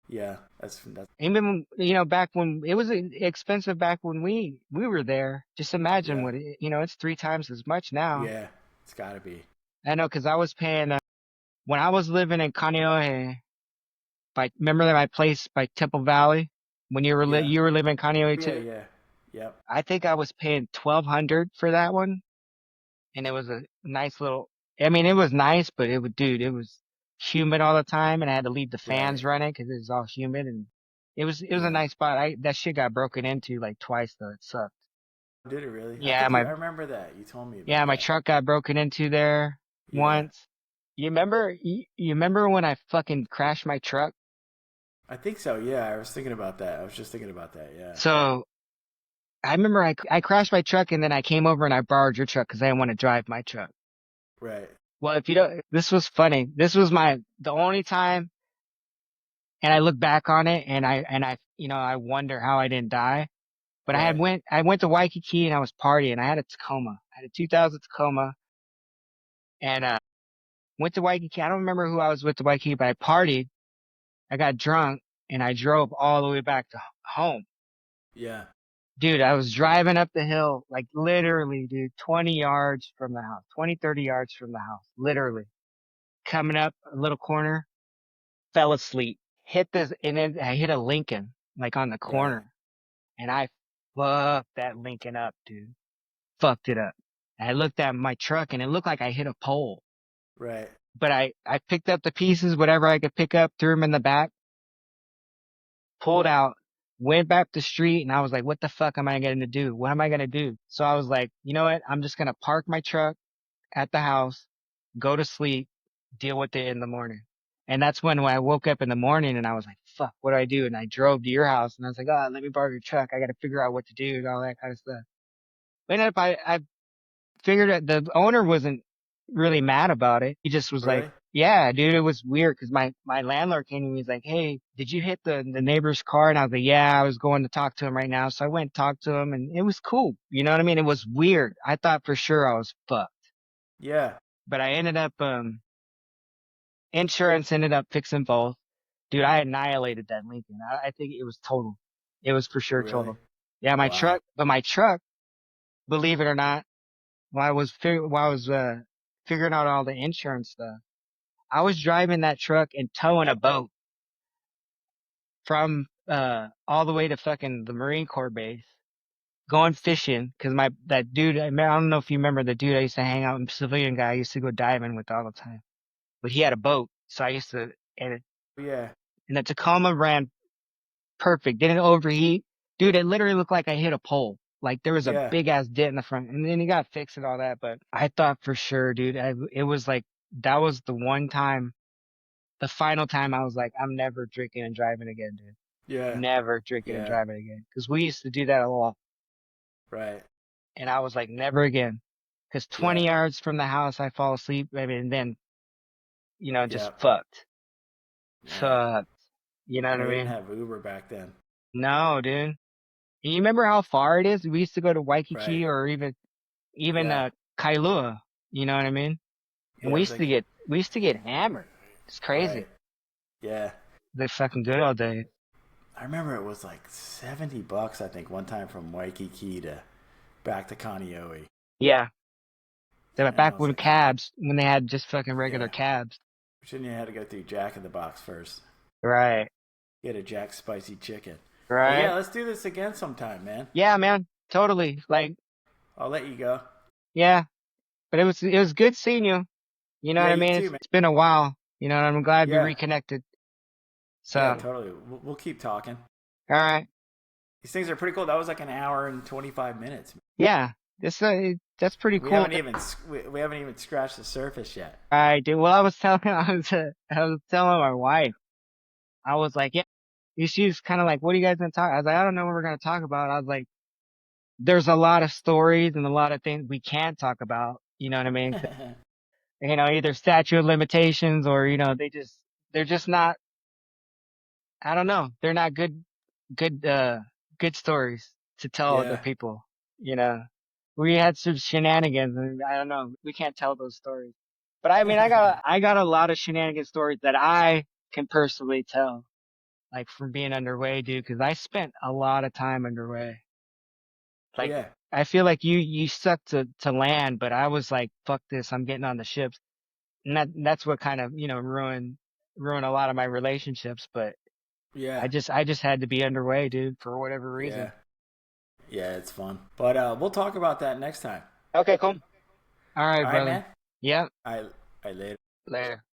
Yeah, that's Even, back when it was expensive back when we were there. Just imagine yeah, what it's 3 times as much now. yeah. It's gotta be. I know, cause I was paying, when I was living in Kaneohe, remember my place by Temple Valley? When Yeah, you were living in Kaneohe yeah, too? yeah. Yep. I think I was paying 1,200 for that one. And it was a nice little, I mean, it was nice, but it was humid all the time and I had to leave the Right. fans running because it was all humid and it was a Yeah. nice spot. That shit got broken into like twice though. It sucked. Did it really? I Yeah, think I remember that. You told me about my that. truck got broken into there Yeah. once. You remember when I fucking crashed my truck? I think so. Yeah, I was thinking about that. I was just thinking about that. Yeah. So I remember I crashed my truck and then I came over and I borrowed your truck because I didn't want to drive my truck. Right. Well, if you don't, this was funny. This was the only time, and I look back on it and I wonder how I didn't die. But Right. I went to Waikiki and I was partying. I had a Tacoma. I had a 2000 Tacoma and, went to Waikiki. I don't remember who I was with to Waikiki, but I partied. I got drunk and I drove all the way back to home. Yeah. Dude, I was driving up the hill, like literally, dude, 20 yards from the house, 20, 30 yards from the house, literally. Coming up a little corner, fell asleep, hit this, and then I hit a Lincoln, like on the Right. corner, and I fucked that Lincoln up, dude. Fucked it up. I looked at my truck and it looked like I hit a pole, Right. but I picked up the pieces, whatever I could pick up, threw them in the back, pulled out, went back to the street, and I was like, what the fuck am I going to do? What am I going to do? So I was like, you know what? I'm just going to park my truck at the house, go to sleep, deal with it in the morning. And that's when I woke up in the morning and I was like, fuck, what do I do? And I drove to your house and I was like, oh, let me borrow your truck. I got to figure out what to do and all that kind of stuff. But ended up, I figured that the owner wasn't really mad about it. He just was like, Really? yeah, dude, it was weird because my landlord came to me. He's like, hey, did you hit the neighbor's car? And I was like, yeah, I was going to talk to him right now. So I went and talked to him and it was cool. You know what I mean? It was weird. I thought for sure I was fucked, Yeah. but I ended up, insurance ended up fixing both. Dude, I annihilated that Lincoln. I think it was total. It was for sure Really? total. Yeah, Wow. my truck, believe it or not, while I was figuring out all the insurance stuff, I was driving that truck and towing a boat from all the way to fucking the Marine Corps base, going fishing because my that dude. I don't know if you remember the dude I used to hang out with, civilian guy I used to go diving with all the time. But he had a boat, so I used to Yeah. and the Tacoma ran perfect. Didn't overheat. Dude, it literally looked like I hit a pole. Like there was a Yeah. big ass dent in the front and then he got fixed and all that. But I thought for sure, dude, it was like, that was the one time, the final time I was like, I'm never drinking and driving again, dude. Yeah. Never drinking and Yeah. driving again. Cause we used to do that a lot. Right. And I was like, never again. Cause 20 Yeah. yards from the house, I fall asleep. I mean, and then, just Yeah. fucked. Yeah. Fucked. You know I what know I you didn't mean? have Uber back then. No, dude. And you remember how far it is? We used to go to Right. Waikiki or even Yeah. Kailua. You know what I mean? And Yeah. It was like we used to get hammered. It's right. crazy. Yeah. They fucking good all day. I remember it was like $70, I think, one time from Waikiki to back to Kaneohe. Yeah. They were And I back was when like, ah, cabs, when they had just fucking regular yeah. cabs. Virginia had to go through Jack in the Box first. Right. Get a Jack spicy chicken. But yeah, Right. let's do this again sometime, man. Yeah, man. Totally. Like, I'll let you go. yeah. But it was good seeing you. You know what Yeah, I you mean? too, It's man. it's been a while. You know, and I'm glad we Yeah. reconnected. So, Yeah, all totally. We'll keep talking. right. These things are pretty cool. That was like an hour and 25 minutes. Yeah. That's pretty We cool. haven't even we haven't even scratched the surface yet. I do. Well, I was telling I was telling my wife. I was like, yeah. She's kind of like, what are you guys gonna talk? I was like, I don't know what we're gonna talk about. I was like, there's a lot of stories and a lot of things we can't talk about. You know what I mean? 'Cause, either statute of limitations or they're just not. I don't know. They're not good, good stories to tell other Yeah. people. You know, we had some shenanigans, and I don't know. We can't tell those stories. But I mean, I got a lot of shenanigan stories that I can personally tell, like from being underway, dude. Because I spent a lot of time underway. Oh Like, yeah. I feel like you sucked to land, but I was like, fuck this, I'm getting on the ships, and that's what kind of ruined a lot of my relationships. But Yeah. I just had to be underway, dude, for whatever Yeah. reason. Yeah, it's fun. But we'll talk about that next time. Okay, cool. All right, All right, brother. man. Yep. I later. Later.